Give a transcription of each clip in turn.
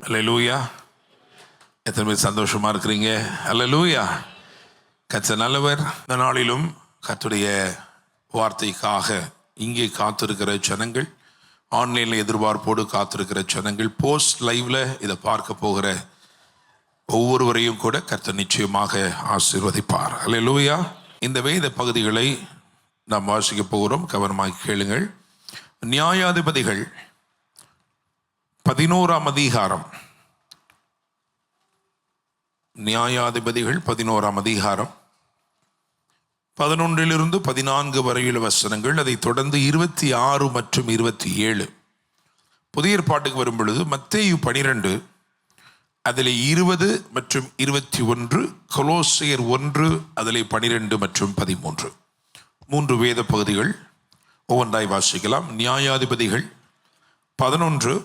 அல்லேலூயா. எத்தனை பேர் சந்தோஷமா இருக்கிறீங்க? அல்லேலூயா. கர்த்தர் நல்லவர். இந்த நாளிலும் கர்த்தருடைய வார்த்தைக்காக இங்கே காத்திருக்கிற ஜனங்கள், ஆன்லைனில் எதிர்பார்ப்போடு காத்திருக்கிற ஜனங்கள், போஸ்ட் லைவ்ல இதை பார்க்க போகிற ஒவ்வொருவரையும் கூட கர்த்தர் நிச்சயமாக ஆசீர்வதிப்பார். அல்லேலூயா. இந்த வேத பகுதிகளை நாம் வாசிக்க போகிறோம். கவனமாக கேளுங்கள். நியாயாதிபதிகள் 11ஆம் அதிகாரம். நியாயாதிபதிகள் 11ஆம் அதிகாரம் 11 to 14 வரையுள்ள வசனங்கள். அதை தொடர்ந்து 26 மற்றும் 27. புதிய ஏற்பாட்டுக்கு வரும் பொழுது மத்தேயு 12, அதில் 20 மற்றும் 21, கொலோசியர் 1, அதில் 12 மற்றும் 13. 3 வேத பகுதிகள் ஒவ்வொன்றாய் வாசிக்கலாம். நியாயாதிபதிகள் 11,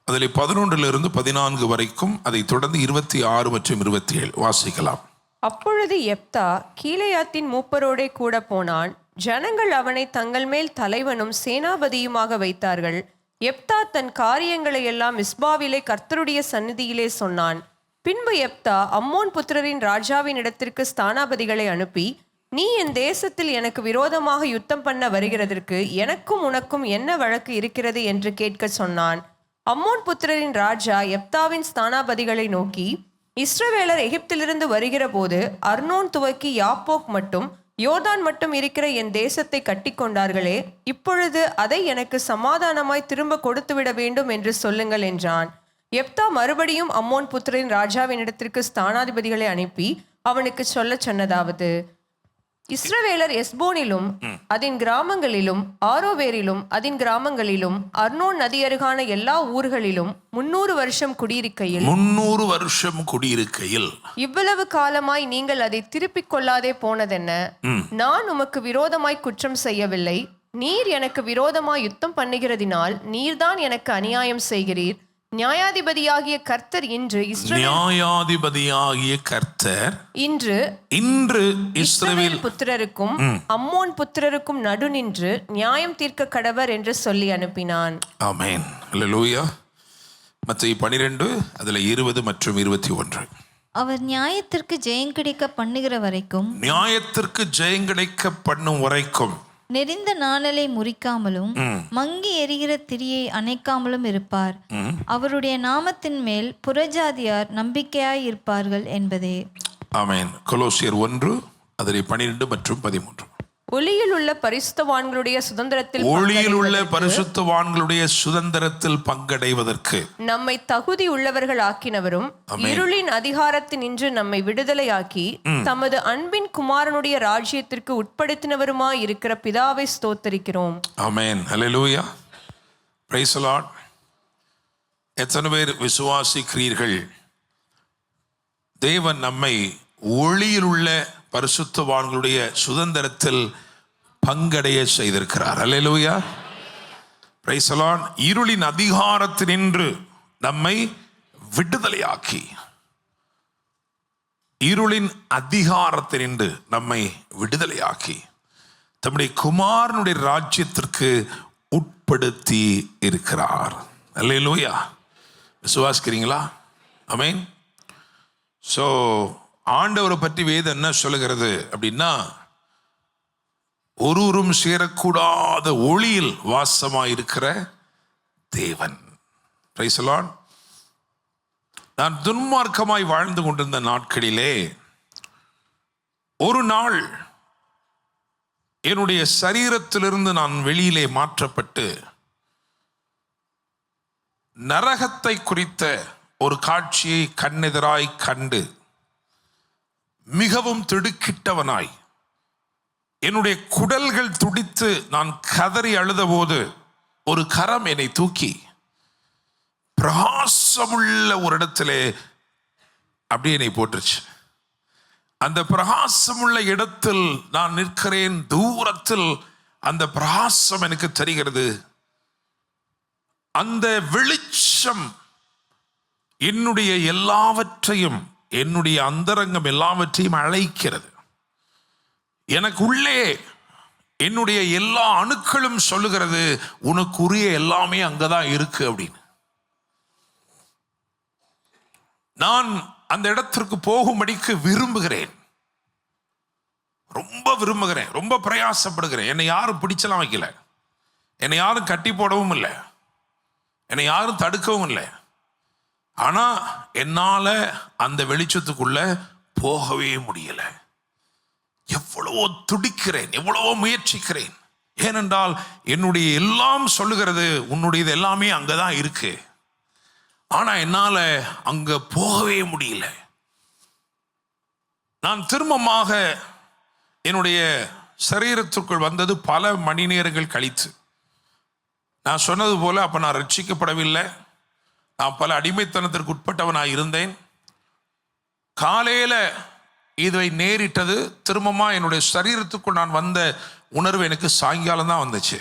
அதில் 11 to 14 வரைக்கும், அதை தொடர்ந்து 26 மற்றும் 27 வாசிக்கலாம். அப்பொழுது யெப்தா கீலேயாத்தின் மூப்பரோடே கூட போனான். ஜனங்கள் அவனை தங்கள் மேல் தலைவனும் சேனாபதியுமாக வைத்தார்கள். யெப்தா தன் காரியங்களை எல்லாம் மிஸ்பாவிலே கர்த்தருடைய சந்நிதியிலே சொன்னான். பின்பு யெப்தா அம்மோன் புத்திரரின் ராஜாவின் இடத்திற்கு ஸ்தானாபதிகளை அனுப்பி, நீ என் தேசத்தில் எனக்கு விரோதமாக யுத்தம் பண்ண வருகிறதற்கு எனக்கும் உனக்கும் என்ன வழக்கு இருக்கிறது என்று கேட்க சொன்னான். அம்மோன் புத்திரரின் ராஜா யெப்தாவின் ஸ்தானாபதிகளை நோக்கி, இஸ்ரவேலர் எகிப்திலிருந்து வருகிற போது அர்னோன் துவக்கி யாப்போக் மட்டும் யோர்தான் மட்டும் இருக்கிற என் தேசத்தை கட்டி கொண்டார்களே, இப்பொழுது அதை எனக்கு சமாதானமாய் திரும்ப கொடுத்துவிட வேண்டும் என்று சொல்லுங்கள் என்றான். யெப்தா மறுபடியும் அம்மோன் புத்திரரின் ராஜாவின் இடத்திற்கு ஸ்தானாதிபதிகளை அனுப்பி அவனுக்கு சொல்ல சொன்னதாவது, இஸ்ரவேலர் எஸ்போனிலும் அதன் கிராமங்களிலும் ஆரோவேரிலும் அதன் கிராமங்களிலும் அர்னோன் நதியருகான எல்லா ஊர்களிலும் 300 வருஷம் குடியிருக்கையில் இவ்வளவு காலமாய் நீங்கள் அதை திருப்பிக் கொள்ளாதே போனதென்ன? நான் உமக்கு விரோதமாய் குற்றம் செய்யவில்லை. நீர் எனக்கு விரோதமாய் யுத்தம் பண்ணுகிறதினால் நீர்தான் எனக்கு அநியாயம் செய்கிறீர். நியாயாதிபதியாகிய கர்த்தர் இன்று இஸ்ரவேல் புத்திரருக்கும் அம்மோன் புத்திரருக்கும் நடு நின்று நியாயம் தீர்க்க கடவர் என்று சொல்லி அனுப்பினான். ஆமென். அல்லேலூயா. மத்தேயு 12, அதில் 20 மற்றும் 21. அவர் நியாயத்திற்கு ஜெயம் கிடைக்க பண்ணும் வரைக்கும் நெறிந்த நாணலை முறிக்காமலும் மங்கி எரிகிற திரியை அணைக்காமலும் இருப்பார். அவருடைய நாமத்தின் மேல் புறஜாதியார் நம்பிக்கையாய் இருப்பார்கள் என்பதே. ஆமென். கொலோசியர் 1, அதில் 12 மற்றும் 13. ஒளியில் உள்ள பரிசுத்தவான்களுடைய சுதந்திரத்தில் பங்கடைவதற்கு நம்மை தகுதி உள்ளவர்கள் ஆக்கினவரும் இருளின் அதிகாரத்தினின்று நம்மை விடுதலையாக்கி தமது அன்பின் குமாரனுடைய ராஜ்யத்திற்கு உட்படுத்தினவருமாய் இருக்கிற பிதாவை ஸ்தோத்தரிக்கிறோம். ஆமென். ஹல்லேலூயா. Praise the Lord. எத்தனை பேர் விசுவாசிக்கிறீர்கள்? தேவன் நம்மை ஒளியில் உள்ள பரிசுத்தவான்களுடைய சுதந்திரத்தில் பங்கடைய செய்திருக்கிறார். அல்லேலூயா. Praise the Lord. இருளின் அதிகாரத்தினின்று நம்மை விடுதலையாக்கி தம்முடைய குமாரனுடைய ராஜ்யத்திற்கு உட்படுத்தி இருக்கிறார். அல்லேலூயா. விசுவாசிக்கிறீங்களா? ஆமென். ஸோ ஆண்டவரை பற்றி வேதம் என்ன சொல்லுகிறது அப்படின்னா, ஒருவரும் சேரக்கூடாத ஒளியில் வாசமாயிருக்கிற தேவன். Price the Lord. நான் துன்மார்க்கமாய் வாழ்ந்து கொண்டிருந்த நாட்களிலே ஒரு நாள் என்னுடைய சரீரத்திலிருந்து நான் வெளியிலே மாற்றப்பட்டு நரகத்தை குறித்த ஒரு காட்சியை கண்ணெதிராய் கண்டு மிகவும் திடுக்கிட்டவனாய் என்னுடைய குடல்கள் துடித்து நான் கதறி அழுத போது ஒரு கரம் என்னை தூக்கி பிரகாசமுள்ள ஒரு இடத்திலே அப்படியே என்னை போட்டுருச்சு. அந்த பிரகாசமுள்ள இடத்தில் நான் நிற்கிறேன். தூரத்தில் அந்த பிரகாசம் எனக்கு தெரிகிறது. அந்த வெளிச்சம் என்னுடைய எல்லாவற்றையும், என்னுடைய அந்தரங்கம் எல்லாவற்றையும் அழைக்கிறது. எனக்கு உள்ளே என்னுடைய எல்லா அணுக்களும் சொல்லுகிறது, உனக்குரிய எல்லாமே அங்கதான் இருக்கு அப்படின்னு. நான் அந்த இடத்திற்கு போகும்படிக்கு விரும்புகிறேன், ரொம்ப விரும்புகிறேன், ரொம்ப பிரயாசப்படுகிறேன். என்னை யாரும் பிடிச்சலாம் வைக்கல, என்னை யாரும் கட்டி போடவும் இல்லை, என்னை யாரும் தடுக்கவும் இல்லை. ஆனா என்னால அந்த வெளிச்சத்துக்குள்ள போகவே முடியல. எவ்வளவோ துடிக்கிறேன், எவ்வளவோ முயற்சிக்கிறேன். ஏனென்றால் என்னுடைய எல்லாம் சொல்லுகிறது உன்னுடையது எல்லாமே அங்கதான் இருக்கு. ஆனா என்னால அங்க போகவே முடியல. நான் திரும்பமாக என்னுடைய சரீரத்திற்குள் வந்தது பல மணி நேரங்கள் கழித்து. நான் சொன்னது போல அப்ப நான் ரட்சிக்கப்படவில்லை, நான் பல அடிமைத்தனத்திற்கு உட்பட்டவனாக இருந்தேன். காலையில இதை நேரிட்டது திரும்பமா என்னுடைய சரீரத்துக்குள் நான் வந்த உணர்வு எனக்கு சாயங்காலம் தான் வந்துச்சு.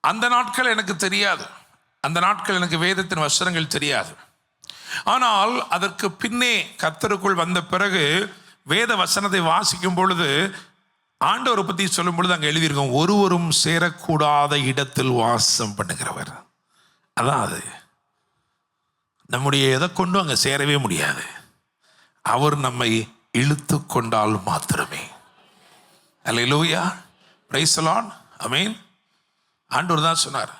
அந்த நாட்கள் எனக்கு தெரியாது, அந்த நாட்கள் எனக்கு வேதத்தின் வசனங்கள் தெரியாது. ஆனால் அதற்கு பின்னே கர்த்தருக்குள் வந்த பிறகு வேத வசனத்தை வாசிக்கும் பொழுது ஆண்டவரை பற்றி சொல்லும் பொழுது அங்கே எழுதியிருக்கோம், ஒருவரும் சேரக்கூடாத இடத்தில் வாசம் பண்ணுகிறவர். அதான் அது. நம்முடைய எதை கொண்டும் அங்கே சேரவே முடியாது, அவர் நம்மை இழுத்து கொண்டால் மாத்திரமே. அல்லேலூயா, பிரைஸ் தி லார்ட், ஆமென். ஆண்டவர் தான் சொன்னார்,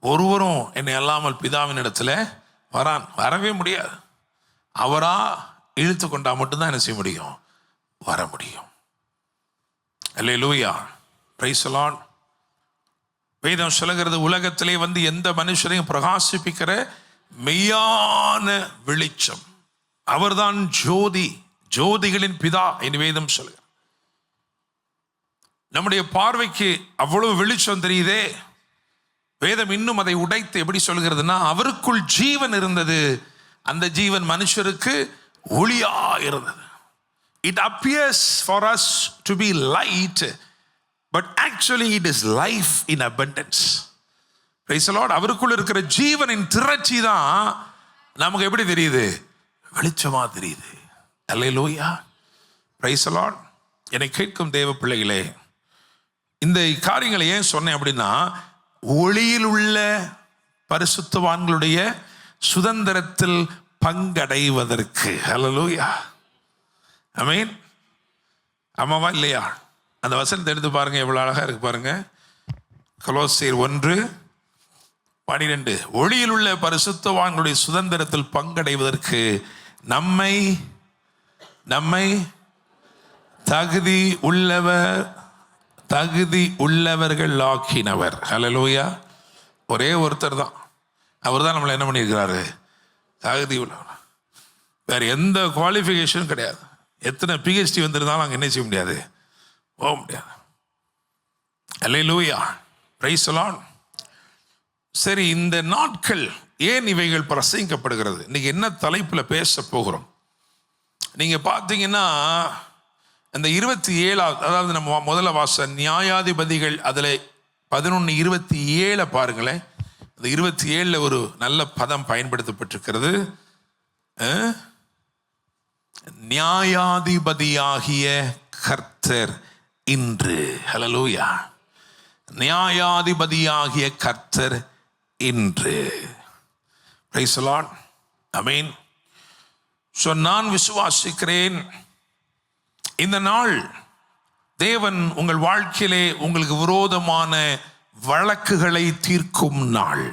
ஒருவரும் என்னை அல்லாமல் பிதாவின் இடத்துல வரவே முடியாது. அவரா இழுத்து கொண்டா மட்டும்தான் என்ன செய்ய முடியும், வர முடியும். அல்லேலூயா, பிரைஸ் தி லார்ட். வேதம் சொல்லுகிறது, உலகத்திலே வந்து எந்த மனுஷனையும் பிரகாசிப்பிக்கிற மெய்யான வெளிச்சம் அவர்தான் ஜோதி, ஜோதிகளின் பிதா என்று வேதம் சொல்லுகிறது. நம்முடைய பார்வைக்கு அவ்வளவு வெளிச்சம் தெரியுதே, வேதம் இன்னும் அதை உடைத்து எப்படி சொல்கிறதுனா, அவருக்குள் ஜீவன் இருந்தது, அந்த ஜீவன் மனுஷருக்கு ஒளியா இருந்தது. It appears for us to be light, but actually it is life in abundance. Praise the Lord. அவருக்குள் இருக்கிற ஜீவனின் திரட்சி தான் நமக்கு எப்படி தெரியுது, வெளிச்சமா தெரியுது. அல்லேலூயா, பிரைஸ் தி லார்ட். என்னை கேட்கும் தேவ பிள்ளைகளே, இந்த காரியங்களை ஏன் சொன்னேன் அப்படின்னா, ஒளியில் உள்ள பரிசுத்தவான்களுடைய சுதந்திரத்தில் பங்கடைவதற்கு. அல்லேலூயா, ஆமென். ஆமாவா இல்லையா? அந்த வசனத்தை எடுத்து பாருங்க, எவ்வளவு அழகா இருக்கு பாருங்க. கொலோசியர் 1:12, ஒளியில் உள்ள பரிசுத்தவான்களுடைய சுதந்திரத்தில் பங்கடைவதற்கு நம்மை தகுதி உள்ளவர்கள் ஆக்கினவர். ஹல்லேலூயா. ஒரே ஒருத்தர் தான், அவர் தான் நம்மளை என்ன பண்ணியிருக்கிறாரு, தகுதி உள்ளவர். வேற எந்த குவாலிஃபிகேஷனும் கிடையாது. எத்தனை PhD வந்திருந்தாலும் அங்கே என்ன செய்ய முடியாது, போக முடியாது. அல்லேலூயா, பிரைஸ் தி லார்ட். சரி, இந்த நாட்கள் ஏன் இவைகள் பிரசங்கிக்கப்படுகிறது? இன்னைக்கு என்ன தலைப்பில் பேச போகிறோம்? நீங்க பார்த்தீங்கன்னா அந்த 27, அதாவது நம்ம முதல்ல வாச நியாயாதிபதிகள் அதில் 11:27 பாருங்களேன். அந்த 27 ஒரு நல்ல பதம் பயன்படுத்தப்பட்டிருக்கிறது, நியாயாதிபதியாகிய கர்த்தர் இன்று. ஹல்லேலூயா, நியாயாதிபதியாகிய கர்த்தர் இன்று. பிரைஸ் தி லார்ட், ஆமென். ஸோ நான் விசுவாசிக்கிறேன், இந்த நாள் தேவன் உங்கள் வாழ்க்கையிலே உங்களுக்கு விரோதமான வழக்குகளை தீர்க்கும் நாள்.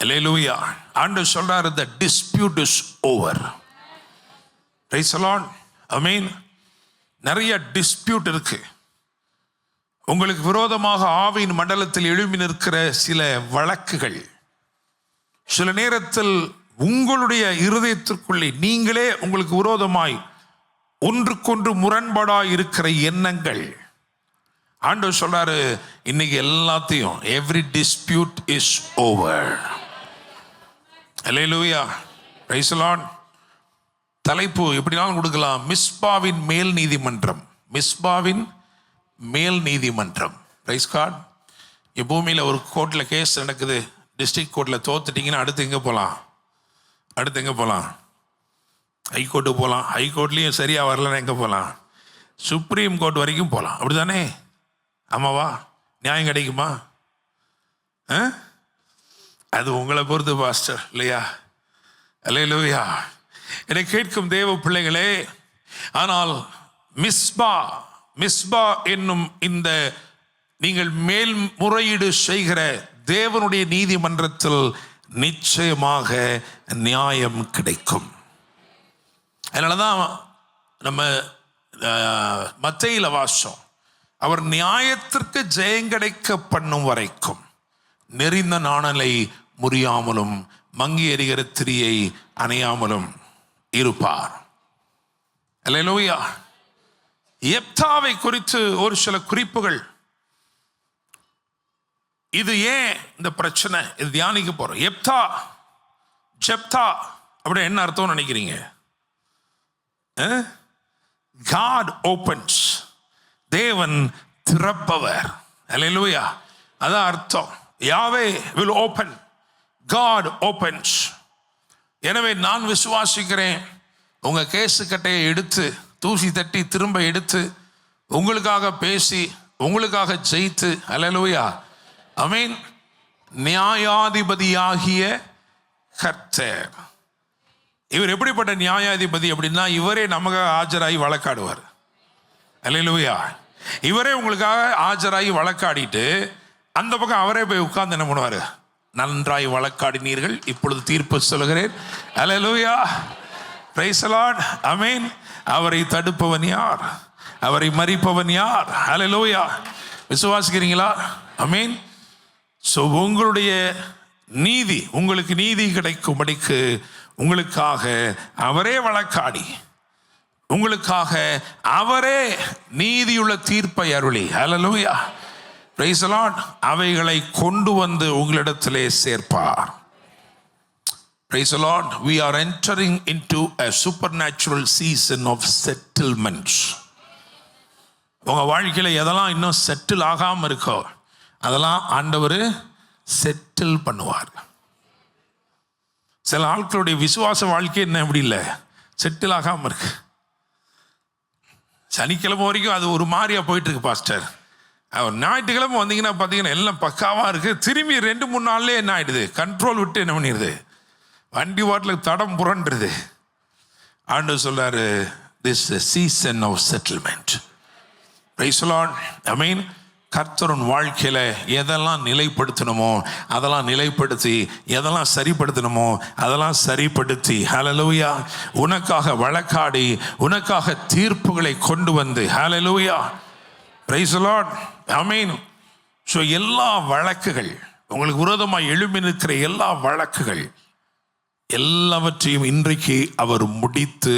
அல்லேலூயா. ஆண்டவர் சொல்றாரு, the dispute is over. Praise the Lord, ஆமென். நிறைய டிஸ்பியூட் இருக்கு. உங்களுக்கு விரோதமாக ஆவியின் மண்டலத்தில் எழும்பி நிற்கிற சில வழக்குகள், சில நேரத்தில் உங்களுடைய இருதயத்திற்குள்ளே நீங்களே உங்களுக்கு விரோதமாய் ஒன்றுக்கொன்று முரண்பாடாய் இருக்கிற எண்ணங்கள். ஆண்டவர் சொல்றாரு, இன்னைக்கு எல்லாத்தையும் every dispute is over. Hallelujah, praise the lord. தலைப்பு எப்படினாலும் கொடுக்கலாம், மிஸ்பாவின் மேல் நீதிமன்றம். மிஸ்பாவின் மேல் நீதிமன்றம். Praise God. பூமியில் ஒரு கோர்ட்டில் கேஸ் நடக்குது, டிஸ்ட்ரிக்ட் கோர்ட்டில் தோத்துட்டீங்கன்னா அடுத்து எங்கே போகலாம், ஹைகோர்ட்டுக்கு போகலாம். ஹைகோர்ட்லேயும் சரியாக வரலன்னா எங்கே போகலாம், சுப்ரீம் கோர்ட் வரைக்கும் போகலாம். அப்படி தானே? ஆமாவா? நியாயம் கிடைக்குமா? அது உங்களை பொறுத்து பாஸ்டர், இல்லையா? அல்லேலூயா. என்னை கேட்கும் தேவ பிள்ளைகளே, ஆனால் மிஸ்பா என்னும் இந்த நீங்கள் மேல்முறையீடு செய்கிற தேவனுடைய நீதிமன்றத்தில் நிச்சயமாக நியாயம் கிடைக்கும். அதனாலதான் நம்ம மத்தேயுல வாசம், அவர் நியாயத்திற்கு ஜெயங்கடைக்க பண்ணும் வரைக்கும் நெறிந்த நாணலை முறியாமலும் மங்கி எறிகிற திரியை அணையாமலும் இருப்பார். அல்லேலூயா. எப்தாவை குறித்து ஒரு சில குறிப்புகள். இது ஏன் இந்த பிரச்சனை, இது தியானிக்க போறோம். ஜெப்தா அப்படி என்ன அர்த்தம் நினைக்கிறீங்க? God opens, தேவன் திறப்பவர். அல்லேலூயா. அதான் அர்த்தம். யாவே will open, God opens. எனவே நான் விசுவாசிக்கிறேன், உங்க கேசு கட்டையை எடுத்து தூசி தட்டி திரும்ப எடுத்து உங்களுக்காக பேசி உங்களுக்காக ஜெயித்து, அல்லேலூயா, ஆமென், நியாயாதிபதியாகிய கர்த்தர். இவர் எப்படிப்பட்ட நியாயாதிபதி அப்படின்னா, இவரே நமக்காக ஆஜராகி வழக்காடுவார். அல்லேலூயா. இவரே உங்களுக்காக ஆஜராகி வழக்காடிட்டு அந்த பக்கம் அவரே போய் உட்கார்ந்து என்ன பண்ணுவார்? நன்றாய் வழக்காடினீர்கள், இப்பொழுது தீர்ப்பு சொல்கிறேன். அல்லேலூயா. Praise the Lord. ஆமென். அவரை தடுப்பவன் யார்? அவரை மறிப்பவன் யார்? அல்லேலூயா. விசுவாசிக்கிறீங்களா? ஆமென். ஸோ உங்களுடைய நீதி, உங்களுக்கு நீதி கிடைக்கும்படிக்கு உங்களுக்காக அவரே வழக்காடி உங்களுக்காக அவரே நீதியுள்ள தீர்ப்பை அருளி, ஹல்லேலூயா, பிரைஸ் தி லார்ட், அவைகளை கொண்டு வந்து உங்களிடத்திலே சேர்ப்பார். Praise the Lord. We are entering into a supernatural season of settlements. உங்க வாழ்க்கையில எதெல்லாம் இன்னும் செட்டில் ஆகாம இருக்கோ அதெல்லாம் ஆண்டவர் செட்டில் பண்ணுவார். சில ஆட்களுடைய விசுவாச வாழ்க்கை என்ன எப்படி இல்லை, செட்டில் ஆகாம இருக்கு. சனிக்கிழமை வரைக்கும் அது ஒரு மாதிரியா போயிட்டு இருக்கு பாஸ்டர். அவர் ஞாயிற்றுக்கிழமை வந்தீங்கன்னா பார்த்தீங்கன்னா எல்லாம் பக்காவா இருக்கு. திரும்பி 2-3 நாள்லேயே என்ன ஆயிடுது, கண்ட்ரோல் விட்டு என்ன பண்ணிடுது, வண்டி வாட்டில் தடம் புரண்டுருது. ஆண்டவர் சொல்றாரு, this is a season of settlement. Praise the Lord. I mean, கர்த்தரின் வாழ்க்கையில எதெல்லாம் நிலைப்படுத்தணுமோ அதெல்லாம் நிலைப்படுத்தி, எதெல்லாம் சரிப்படுத்தணுமோ அதெல்லாம் சரிப்படுத்தி, ஹல்லேலூயா, உனக்காக வழக்காடி உனக்காக தீர்ப்புகளை கொண்டு வந்து, ஹல்லேலூயா, பிரைஸ் தி லார்ட், ஆமென். ஸோ எல்லா வழக்குகள், உங்களுக்கு விரோதமாக எழும்பி நிற்கிற எல்லா வழக்குகள் எல்லாவற்றையும் இன்றைக்கு அவர் முடித்து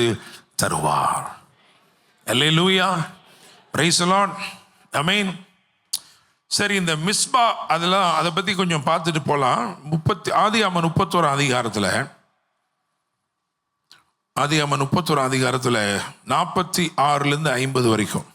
தருவார். அல்லேலூயா, பிரைஸ் தி லார்ட், ஆமென். சரி, இந்த மிஸ்பா அதெல்லாம் அதை பற்றி கொஞ்சம் பார்த்துட்டு போகலாம். ஆதியாகமம் 31 அதிகாரத்தில் 46 50 வரைக்கும்.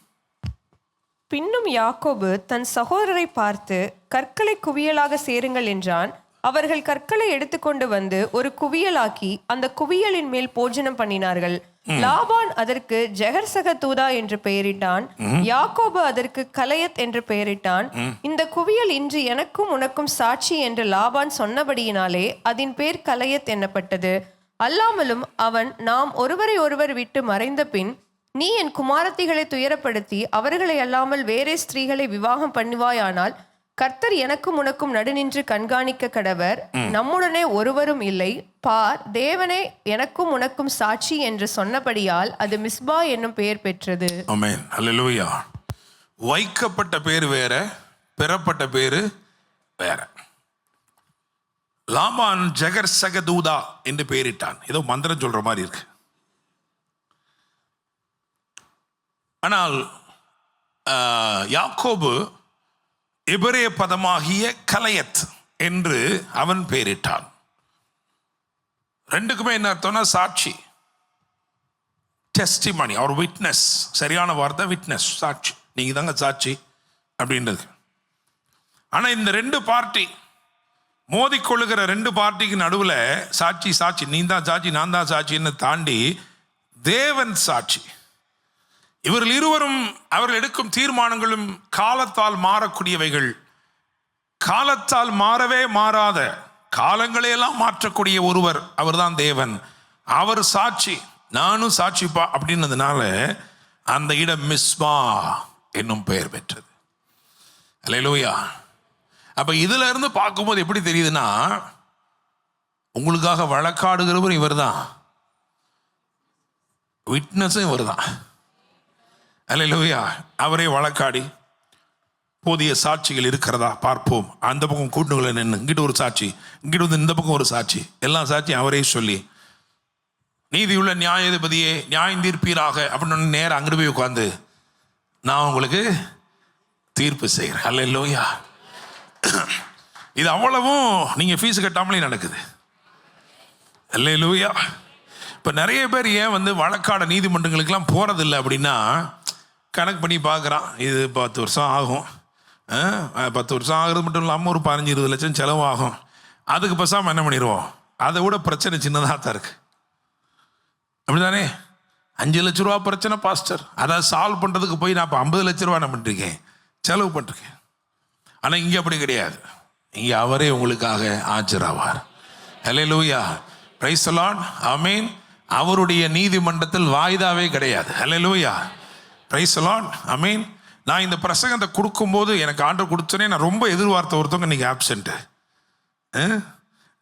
பின்னும் யாக்கோபு தன் சகோதரரை பார்த்து, கற்களை குவியலாக சேருங்கள் என்றான். அவர்கள் கற்களை எடுத்துக்கொண்டு வந்து ஒரு குவியலாக்கி அந்த குவியலின் மேல் போஜனம் பண்ணினார்கள். லாபான் அதற்கு ஜெகர்சகதூதா என்று பெயரிட்டான். யாக்கோபு அதற்கு கலயத் என்று பெயரிட்டான். இந்த குவியல் இன்று எனக்கும் உனக்கும் சாட்சி என்று லாபான் சொன்னபடியினாலே அதன் பேர் கலயத் என்னப்பட்டது. அல்லாமலும் அவன், நாம் ஒருவரை ஒருவர் விட்டு மறைந்த பின் நீ என் குமாரத்திகளை துயரப்படுத்தி அவர்களை அல்லாமல் வேறே ஸ்திரீகளை விவாகம் பண்ணுவாயானால் கர்த்தர் எனக்கும் உனக்கும் நடுநின்று கண்காணிக்க கடவர், நம்முடனே ஒருவரும் இல்லை. பார், தேவனே எனக்கும் உனக்கும் சாட்சி என்று சொன்னபடியால் அது மிஸ்பா என்னும் பெயர் பெற்றது. ஆமென், ஹல்லேலூயா. வைக்கப்பட்ட பேர் வேற, பெறப்பட்ட பேரு வேற. லாபான் ஜெகர்சகதூதா என்று பெயரிட்டான். ஏதோ மந்திரம் சொல்ற மாதிரி இருக்கு. ஆனால் யாக்கோபு எபிரேய பதமாகிய கலயத் என்று அவன் பெயரிட்டான். ரெண்டுக்குமே என்ன அர்த்தம்னா சாட்சி, டெஸ்டிமனி ஆர் விட்னஸ். சரியான வார்த்தை விட்னஸ், சாட்சி. நீங்க தாங்க சாட்சி அப்படின்றது. ஆனா இந்த 2 பார்ட்டி மோதிக்கொள்ளுகிற 2 பார்ட்டிக்கு நடுவில் சாட்சி நீ தான் சாட்சி நான் தான் சாட்சின்னு தாண்டி தேவன் சாட்சி. இவர்கள் இருவரும் அவர்கள் எடுக்கும் தீர்மானங்களும் காலத்தால் மாறக்கூடியவைகள், காலத்தால் மாறவே மாறாத காலங்களையெல்லாம் மாற்றக்கூடிய ஒருவர், அவர்தான் தேவன். அவர் சாட்சி, நானும் சாட்சிப்பா அப்படின்னதுனால அந்த இடம் மிஸ்பா என்னும் பெயர் பெற்றது. அல்லேலூயா. அப்ப இதுல இருந்து பார்க்கும்போது எப்படி தெரியுதுன்னா, உங்களுக்காக வழக்காடுகிறவர் இவர் தான், விட்னஸும் இவர் தான். அல்லேலூயா. அவரே வழக்காடி போதிய சாட்சிகள் இருக்கிறதா பார்ப்போம், அந்த பக்கம் கூட்டுங்களை நின்று இங்கிட்ட ஒரு சாட்சி, இங்கிட்ட வந்து இந்த பக்கம் ஒரு சாட்சி, எல்லா சாட்சியும் அவரே சொல்லி, நீதியுள்ள நியாயாதிபதியே நியாயம் தீர்ப்பீராக அப்படின்னு நேரம் அங்கிட்டு போய் உட்காந்து நான் உங்களுக்கு தீர்ப்பு செய்கிறேன். அல்லேலூயா. இது அவ்வளவும் நீங்க ஃபீஸ் கட்டாமலே நடக்குது. அல்லேலூயா. இப்போ நிறைய பேர் ஏன் வந்து வழக்காட நீதிமன்றங்களுக்கெல்லாம் போறதில்லை அப்படின்னா, கணக்கு பண்ணி பார்க்குறான், இது 10 வருஷம் ஆகும், 10 வருஷம் ஆகுறது மட்டும் இல்லாமல் ஒரு 15-20 லட்சம் செலவாகும், அதுக்கு பேசாமல் என்ன பண்ணிடுவோம், அதை விட பிரச்சனை சின்னதாக தான் இருக்கு. அப்படிதானே? 5 லட்ச ரூபா பிரச்சனை பாஸ்டர், அதை சால்வ் பண்ணுறதுக்கு போய் நான் இப்போ 50 லட்ச ரூபா நான் பண்ணிருக்கேன், செலவு பண்ணிருக்கேன். ஆனால் இங்கே அப்படி கிடையாது. இங்கே அவரே உங்களுக்காக ஆஜராவார். அல்லேலூயா. Praise the Lord. ஆமென். அவருடைய நீதிமன்றத்தில் வாய்தாவே கிடையாது. அல்லேலூயா. Praise the Lord. ஆமென். நான் இந்த பிரசங்கத்தை கொடுக்கும்போது எனக்கு ஆண்டவர் கொடுத்தனே, நான் ரொம்ப எதிர்பார்த்த ஒருத்தவங்க இன்னைக்கு ஆப்சென்ட்.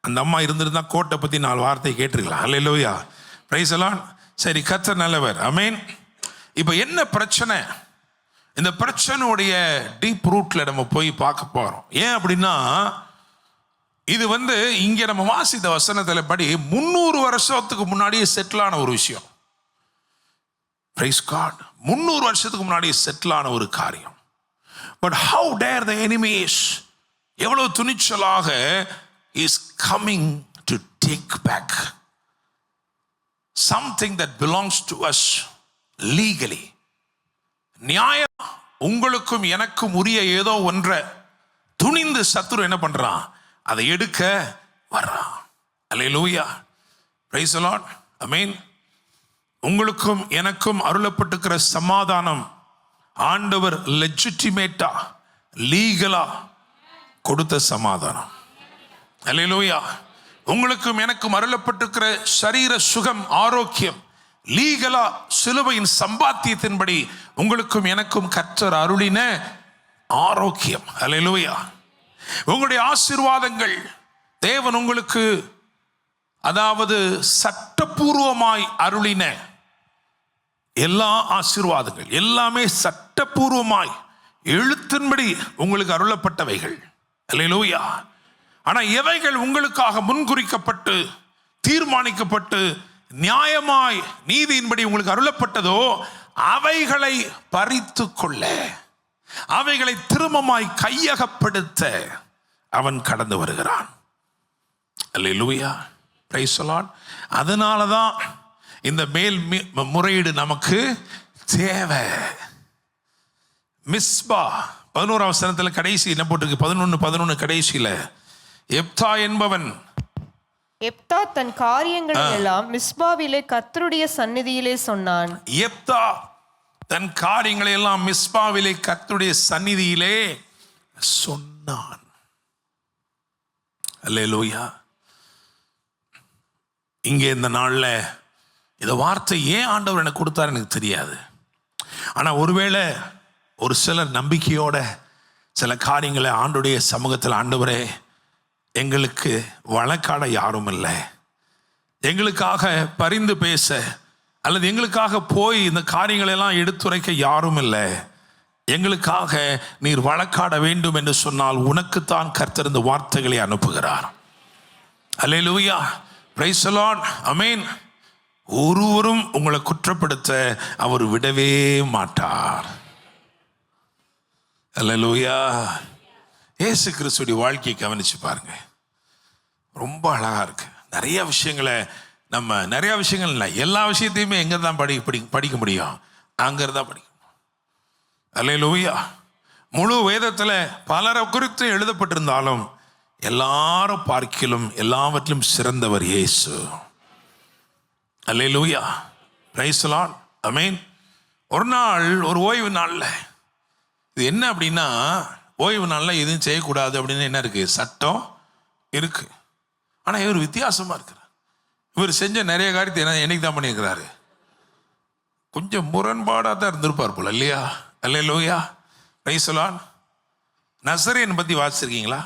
அந்த அம்மா இருந்திருந்தா கோட்டை பற்றி 4 வார்த்தை கேட்டிருக்கலாம். அல்லேலூயா. Praise the Lord. சரி, கர்த்தர் நல்லவர். ஆமென். இப்போ என்ன பிரச்சனை? இந்த பிரச்சனையுடைய டீப் ரூட்ல நம்ம போய் பார்க்க போறோம். ஏன் அப்படின்னா, இது வந்து இங்க நம்ம வாசித்த வசனத்துல படி 300 வருஷத்துக்கு முன்னாடியே செட்டில் ஆன ஒரு விஷயம். Price God. 300 வருஷத்துக்கு முன்னாடியே செட்டில் ஆன ஒரு காரியம். But how dare the enemies, எவ்வளவு துணிச்சலாக is coming to take back something that belongs to us legally. நியாயம் உங்களுக்கும் எனக்கும் உரிய ஏதோ ஒன்றை துணிந்து சத்துரு என்ன பண்றான், அதை எடுக்க வர்றான். அல்லேலூயா. Praise the Lord. ஆமென். உங்களுக்கும் எனக்கும் அருளப்பட்டிருக்கிற சமாதானம் ஆண்டவர் லெஜிட்டிமேட்டா லீகலா கொடுத்த சமாதானம். அல்லேலூயா. உங்களுக்கும் எனக்கும் அருளப்பட்டிருக்கிற சரீர சுகம், ஆரோக்கியம் லீகலா சிலுவையின் சம்பாத்தியத்தின்படி உங்களுக்கும் எனக்கும் கர்த்தர் அருளின ஆரோக்கியம். அல்லேலூயா. உங்களுடைய ஆசீர்வாதங்கள் தேவன் உங்களுக்கு, அதாவது சட்டபூர்வமாய் அருளின எல்லா ஆசீர்வாதங்கள் எல்லாமே சட்டபூர்வமாய் எழுத்தின்படி உங்களுக்கு அருளப்பட்டவைகள். அல்லேலூயா. ஆனா எவைகள் உங்களுக்காக முன்குறிக்கப்பட்டு தீர்மானிக்கப்பட்டு நியாயமாய் நீதியின்படி உங்களுக்கு அருளப்பட்டதோ அவைகளை பறித்து கொள்ள, அவைகளை திரும்பமாய் கையகப்படுத்த அவன் கடந்து வருகிறான். அல்லேலூயா. Praise the Lord. அதனாலதான் இந்த மேல் முறையீடு நமக்கு தேவை. மிஸ்பா 11 வசனத்துல கடைசி என்ன போட்டிருக்கு, 11 கடைசியில எப்தா என்பவன், எப்தா தன் காரியங்களை எல்லாம் மிஸ்பாவிலே கர்த்தருடைய சந்நிதியிலே சொன்னான். எப்தா தன் காரியங்களை எல்லாம் மிஸ்பாவிலே கர்த்தருடைய சந்நிதியிலே சொன்னான். அல்லேலூயா. இங்கே இந்த நாள்ல இந்த வார்த்தை ஏன் ஆண்டவர் எனக்கு கொடுத்தாரு எனக்கு தெரியாது. ஆனா ஒருவேளை ஒரு சிலர் நம்பிக்கையோட சில காரியங்களை ஆண்டுடைய சமூகத்தில், ஆண்டவரே எங்களுக்கு வழக்காட யாரும் இல்லை, எங்களுக்காக பரிந்து பேச அல்லது எங்களுக்காக போய் இந்த காரியங்களை எல்லாம் எடுத்துரைக்க யாரும் இல்லை, எங்களுக்காக நீர் வழக்காட வேண்டும் என்று சொன்னால் உனக்குத்தான் கர்த்தர் இந்த வார்த்தைகளை அனுப்புகிறார். அல்லேலூயா. Praise the Lord. ஆமென். ஒருவரும் உங்களை குற்றப்படுத்த அவர் விடவே மாட்டார். அல்லேலூயா. இயேசு கிறிஸ்துடைய வாழ்க்கையை கவனிச்சு பாருங்க, ரொம்ப அழகா இருக்கு. நிறைய விஷயங்களை நம்ம, நிறைய விஷயங்கள் இல்லை, எல்லா விஷயத்தையுமே எங்க தான் படிக்க முடியும், அங்கிருந்தா படிக்கும். அல்லேலூயா. முழு வேதத்துல பலரை குறித்து எழுதப்பட்டிருந்தாலும் எல்லாரும் பார்க்கிலும் எல்லாவற்றிலும் சிறந்தவர் இயேசு. அல்லேலூயா. Praise the Lord. ஆமென். ஒரு நாள், ஒரு ஓய்வு நாள்ல, இது என்ன அப்படின்னா, ஓய்வு நாளில் எதுவும் செய்யக்கூடாது அப்படின்னு என்ன இருக்கு, சட்டம் இருக்கு. ஆனால் இவர் வித்தியாசமாக இருக்கிறார். இவர் செஞ்ச நிறைய காரியத்தை என்னைக்கு தான் பண்ணியிருக்கிறாரு? கொஞ்சம் முரண்பாடாக தான் இருந்திருப்பார் போல, இல்லையா? அல்லேலூயா, பிரைஸ் தி லார்ட். நசரேயனை பற்றி வாசிச்சிருக்கீங்களா?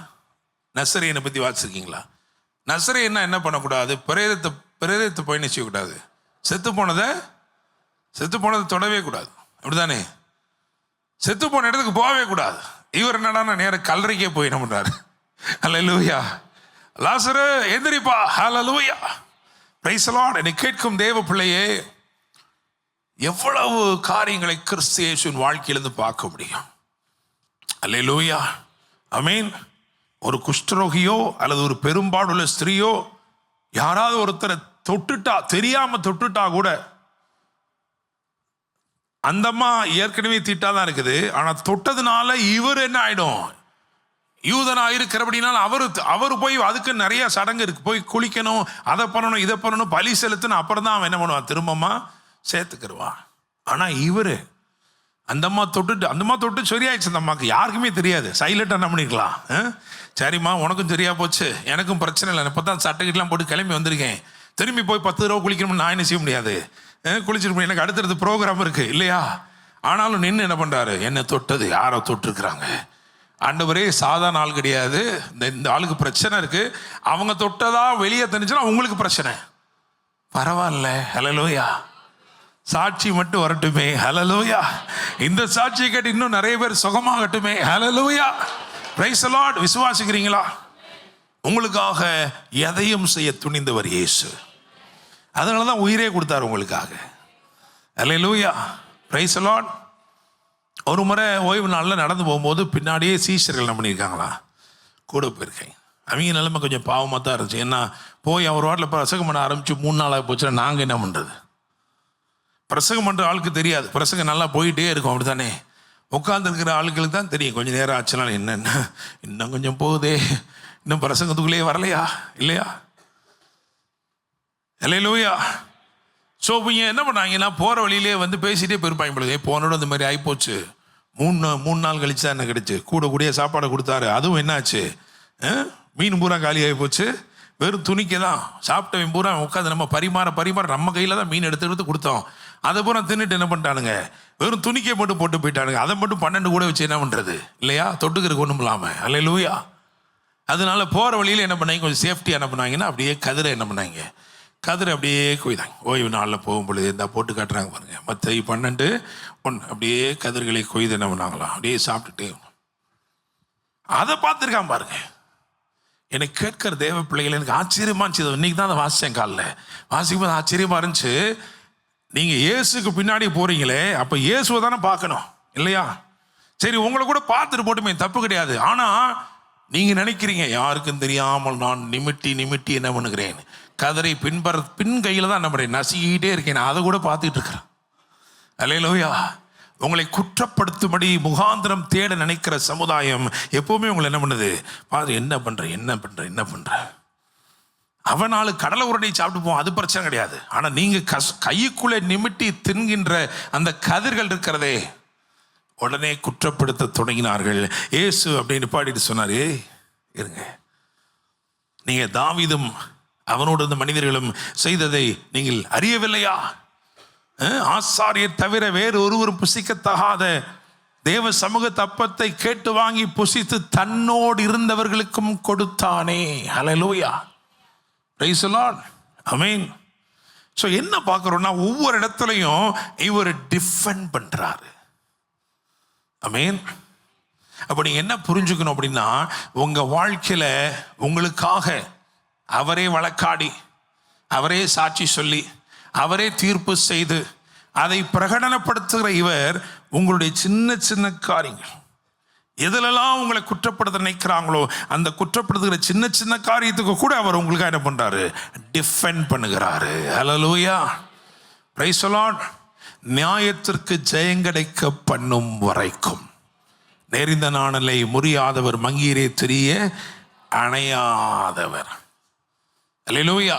நசரேயனை பற்றி வாசிச்சிருக்கீங்களா? நசரேயன்னா என்ன பண்ணக்கூடாது? பிரேதத்தை போய் செய்யக்கூடாது. செத்து போனதை தொடவே கூடாது, அப்படிதானே? செத்து போன இடத்துக்கு போகவே கூடாது. இவர் என்னடா நேர கல்லறைக்கே போய் என்ன பண்றாரு? அல்லேலூயா, லாசரு எந்திரிப்பா, ஹல்லேலூயா, பிரைஸ் தி லார்ட். என்னை கேட்கும் தேவ பிள்ளையே, எவ்வளவு காரியங்களை கிறிஸ்து இயேசுவின் வாழ்க்கையிலிருந்து பார்க்க முடியும். அல்லேலூயா, ஆமென். ஒரு குஷ்டரோகியோ அல்லது ஒரு பெரும்பாடுள்ள ஸ்திரீயோ யாராவது ஒருத்தரை தொட்டுட்டா, தெரியாம தொட்டுட்டா கூட, அந்தம்மா ஏற்கனவே தீட்டாதான் இருக்குது, ஆனா தொட்டதுனால இவர் என்ன ஆயிடும்? யூதனா இருக்கிறபடினால அவர் போய் அதுக்கு நிறைய சடங்கு இருக்கு, போய் குளிக்கணும், அதை பண்ணணும், இதை பண்ணணும், பலி செலுத்தணும், அப்புறம் தான் அவன் என்ன பண்ணுவான்? திரும்பமா சேர்த்துக்கிடுவான். ஆனா இவரு அந்தம்மா தொட்டு சரியாயிடுச்சு. அந்த அம்மாவுக்கு யாருக்குமே தெரியாது, சைலண்டா என்ன பண்ணிக்கலாம்? சரிம்மா, உனக்கும் சரியா போச்சு, எனக்கும் பிரச்சனை இல்லை, இப்பதான் சட்டைக்கிட்டலாம் போட்டு கிளம்பி வந்திருக்கேன், திரும்பி போய் 10 தடவை குளிக்கணும்னு நான் என்ன செய்ய முடியாது, குளிச்சிட்டு எனக்கு அடுத்தடுத்து ப்ரோக்ராம் இருக்கு, இல்லையா? ஆனாலும் நின்று என்ன பண்றாரு? என்ன தொட்டது யாரோ தொட்டிருக்கிறாங்க. ஆண்டவரே, சாதாரண ஆள் கிடையாது, இந்த ஆளுக்கு பிரச்சனை இருக்கு, அவங்க தொட்டதா வெளியே தெரிஞ்சுன்னா உங்களுக்கு பிரச்சனை. பரவாயில்ல, ஹல்லேலூயா, சாட்சி மட்டும் வரட்டுமே, ஹல்லேலூயா. இந்த சாட்சியை கேட்டு இன்னும் நிறைய பேர் சுகமாகட்டுமே, ஹல்லேலூயா, பிரைஸ் தி லார்ட். விசுவாசிக்கிறீங்களா? உங்களுக்காக எதையும் செய்ய துணிந்தவர் இயேசு. அதனாலதான் உயிரே கொடுத்தார் உங்களுக்காக. அல்லேலூயா, பிரைஸ் தி லார்ட். ஒரு முறை ஓய்வு நாளில் நடந்து போகும்போது பின்னாடியே சீஷர்கள் என்ன பண்ணியிருக்காங்களா? கூட போயிருக்கேன். அவங்க நிலைமை கொஞ்சம் பாவமாக தான் இருந்துச்சு. ஏன்னா போய் அவர் வாட்டில் பிரசங்கம் பண்ண ஆரம்பித்து 3 நாளாக போச்சுன்னா நாங்கள் என்ன பண்ணுறது? பிரசங்கம் பண்ணுற ஆளுக்கு தெரியாது, பிரசங்கம் நல்லா போயிட்டே இருக்கும், அப்படி தானே? உட்காந்துருக்கிற ஆளுகளுக்கு தான் தெரியும், கொஞ்சம் நேரம் ஆச்சுன்னா என்னென்ன இன்னும் கொஞ்சம் போகுதே, இன்னும் பிரசங்கத்துக்குள்ளேயே வரலையா, இல்லையா? அல்லேலூயா. ஸோ இவங்க என்ன பண்ணாங்கன்னா போகிற வழியிலே வந்து பேசிகிட்டே போயிருப்பாங்க பொழுது, போனோட இந்த மாதிரி ஆகிப்போச்சு, 3 நாள் கழிச்சு தான் என்ன கிடைச்சு, கூடிய சாப்பாடை கொடுத்தாரு, அதுவும் என்னாச்சு? மீன் பூரா காலி ஆகி போச்சு, வெறும் துணிக்க தான் சாப்பிட்டவன் பூரா உட்காந்து நம்ம பரிமாற நம்ம கையில் தான் மீன் எடுத்து கொடுத்தோம், அதை பூரா தின்னுட்டு என்ன பண்ணிட்டானுங்க? வெறும் துணிக்கே மட்டும் போட்டு போயிட்டானுங்க. அதை மட்டும் 12 கூட வச்சு என்ன பண்ணுறது, இல்லையா? தொட்டுக்கிறதுக்கு ஒன்றும் இல்லாமல். அல்லேலூயா. அதனால போகிற வழியில் என்ன பண்ணாங்க? கொஞ்சம் சேஃப்டியாக என்ன பண்ணாங்கன்னா அப்படியே கதிரை என்ன பண்ணாங்க? கதிரை அப்படியே கொய்தாங்க. ஓய்வு நாளில் போகும் பொழுது இந்த போட்டு காட்டுறாங்க பாருங்க, மத்தேயு 12:1. அப்படியே கதிர்களை கொய்து என்ன பண்ணாங்களாம், அப்படியே சாப்பிட்டுட்டு அதை பார்த்துருக்கான் பாருங்க. எனக்கு கேட்கிற தேவ பிள்ளைகள், எனக்கு ஆச்சரியமா இருந்துச்சு. இன்னைக்கு தான் அதை வாசித்தேன், காலில் வாசிக்கும் போது ஆச்சரியமா இருந்துச்சு. நீங்கள் இயேசுக்கு பின்னாடி போறீங்களே, அப்போ இயேசுவை தானே பார்க்கணும், இல்லையா? சரி, உங்களை கூட பார்த்துட்டு போட்டுமே, தப்பு கிடையாது. ஆனால் நீங்கள் நினைக்கிறீங்க, யாருக்கும் தெரியாமல் நான் நிமிட்டி என்ன பண்ணுகிறேன், கதரை பின் கையில் தான் என்ன பண்ணுறேன், நசுக்கிட்டே இருக்கேன், அதை கூட பார்த்துட்டு இருக்கிறேன். அல்லேலூயா. உங்களை குற்றப்படுத்தும்படி முகாந்திரம் தேட நினைக்கிற சமுதாயம் எப்பவுமே உங்களை என்ன பண்ணுது? பாரு, என்ன பண்ற. அவனால கடலை உருண்டை சாப்பிட்டு போவோம், அது பிரச்சனை கிடையாது. ஆனா நீங்க கைக்குள்ளே நிமிட்டி தின்கின்ற அந்த கதிர்கள் இருக்கிறதே, உடனே குற்றப்படுத்த தொடங்கினார்கள். இயேசு அப்படின்னு பாடிட்டு சொன்னாரு, இருங்க, நீங்க தாவீதும் அவனோடு இருந்த மனிதர்களும் செய்ததை நீங்கள் அறியவில்லையா? ஆசாரியர் தவிர வேறு ஒருவரும் புசிக்கத்தகாத தேவ சமூக தப்பத்தை கேட்டு வாங்கி புசித்து தன்னோடு இருந்தவர்களுக்கும் கொடுத்தானே. ஹல்லேலூயா, பிரைஸ் தி லார்ட், ஆமென். ஸோ என்ன பார்க்குறோம்னா, ஒவ்வொரு இடத்துலையும் இவர் டிஃபெண்ட் பண்றாரு. ஆமென். அப்போ நீங்கள் என்ன புரிஞ்சுக்கணும் அப்படின்னா, உங்கள் வாழ்க்கையில் உங்களுக்காக அவரே வழக்காடி, அவரே சாட்சி சொல்லி, அவரே தீர்ப்பு செய்து அதை பிரகடனப்படுத்துகிற இவர் உங்களுடைய சின்ன காரியங்கள் எதிலெல்லாம் உங்களை குற்றப்படுத்த நினைக்கிறாங்களோ அந்த குற்றப்படுத்துகிற சின்ன காரியத்துக்கு கூட அவர் உங்களுக்கு என்ன பண்றாரு? டிஃபெண்ட் பண்ணுகிறாரு. ஹல்லேலூயா, பிரைஸ் தி லார்ட். நியாயத்திற்கு ஜெயங்கடைக்க பண்ணும் வரைக்கும் நெறிந்த நாணலை முறியாதவர், மங்கீரே திரிய அணையாதவர். அல்லேலூயா.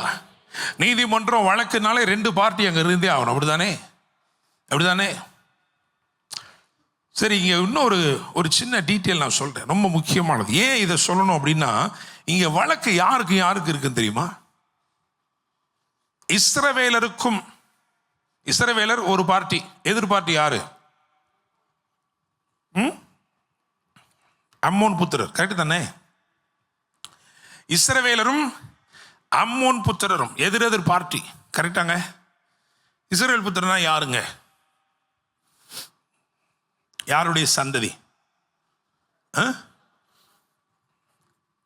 நீதிமன்றம் வழக்குனாலே 2 பார்ட்டி அங்கே இருந்தே ஆகணும், அப்படிதானே? சரி, இங்கே இன்னொரு சின்ன டீட்டெயில் நான் சொல்கிறேன், ரொம்ப முக்கியமானது. ஏன் இதை சொல்லணும் அப்படின்னா, இங்க வழக்கு யாருக்கு இருக்குன்னு தெரியுமா? இஸ்ரவேலர் ஒரு பார்ட்டி, எதிர் பார்ட்டி யாரு? அம்மோன் புத்திரர். கரெக்ட் தானே? இஸ்ரவேலரும் அம்மோன் புத்திரரும் எதிர் பார்ட்டி. கரெக்டாங்க? இஸ்ரவேல் புத்திரனா யாருங்க? யாருடைய சந்ததி?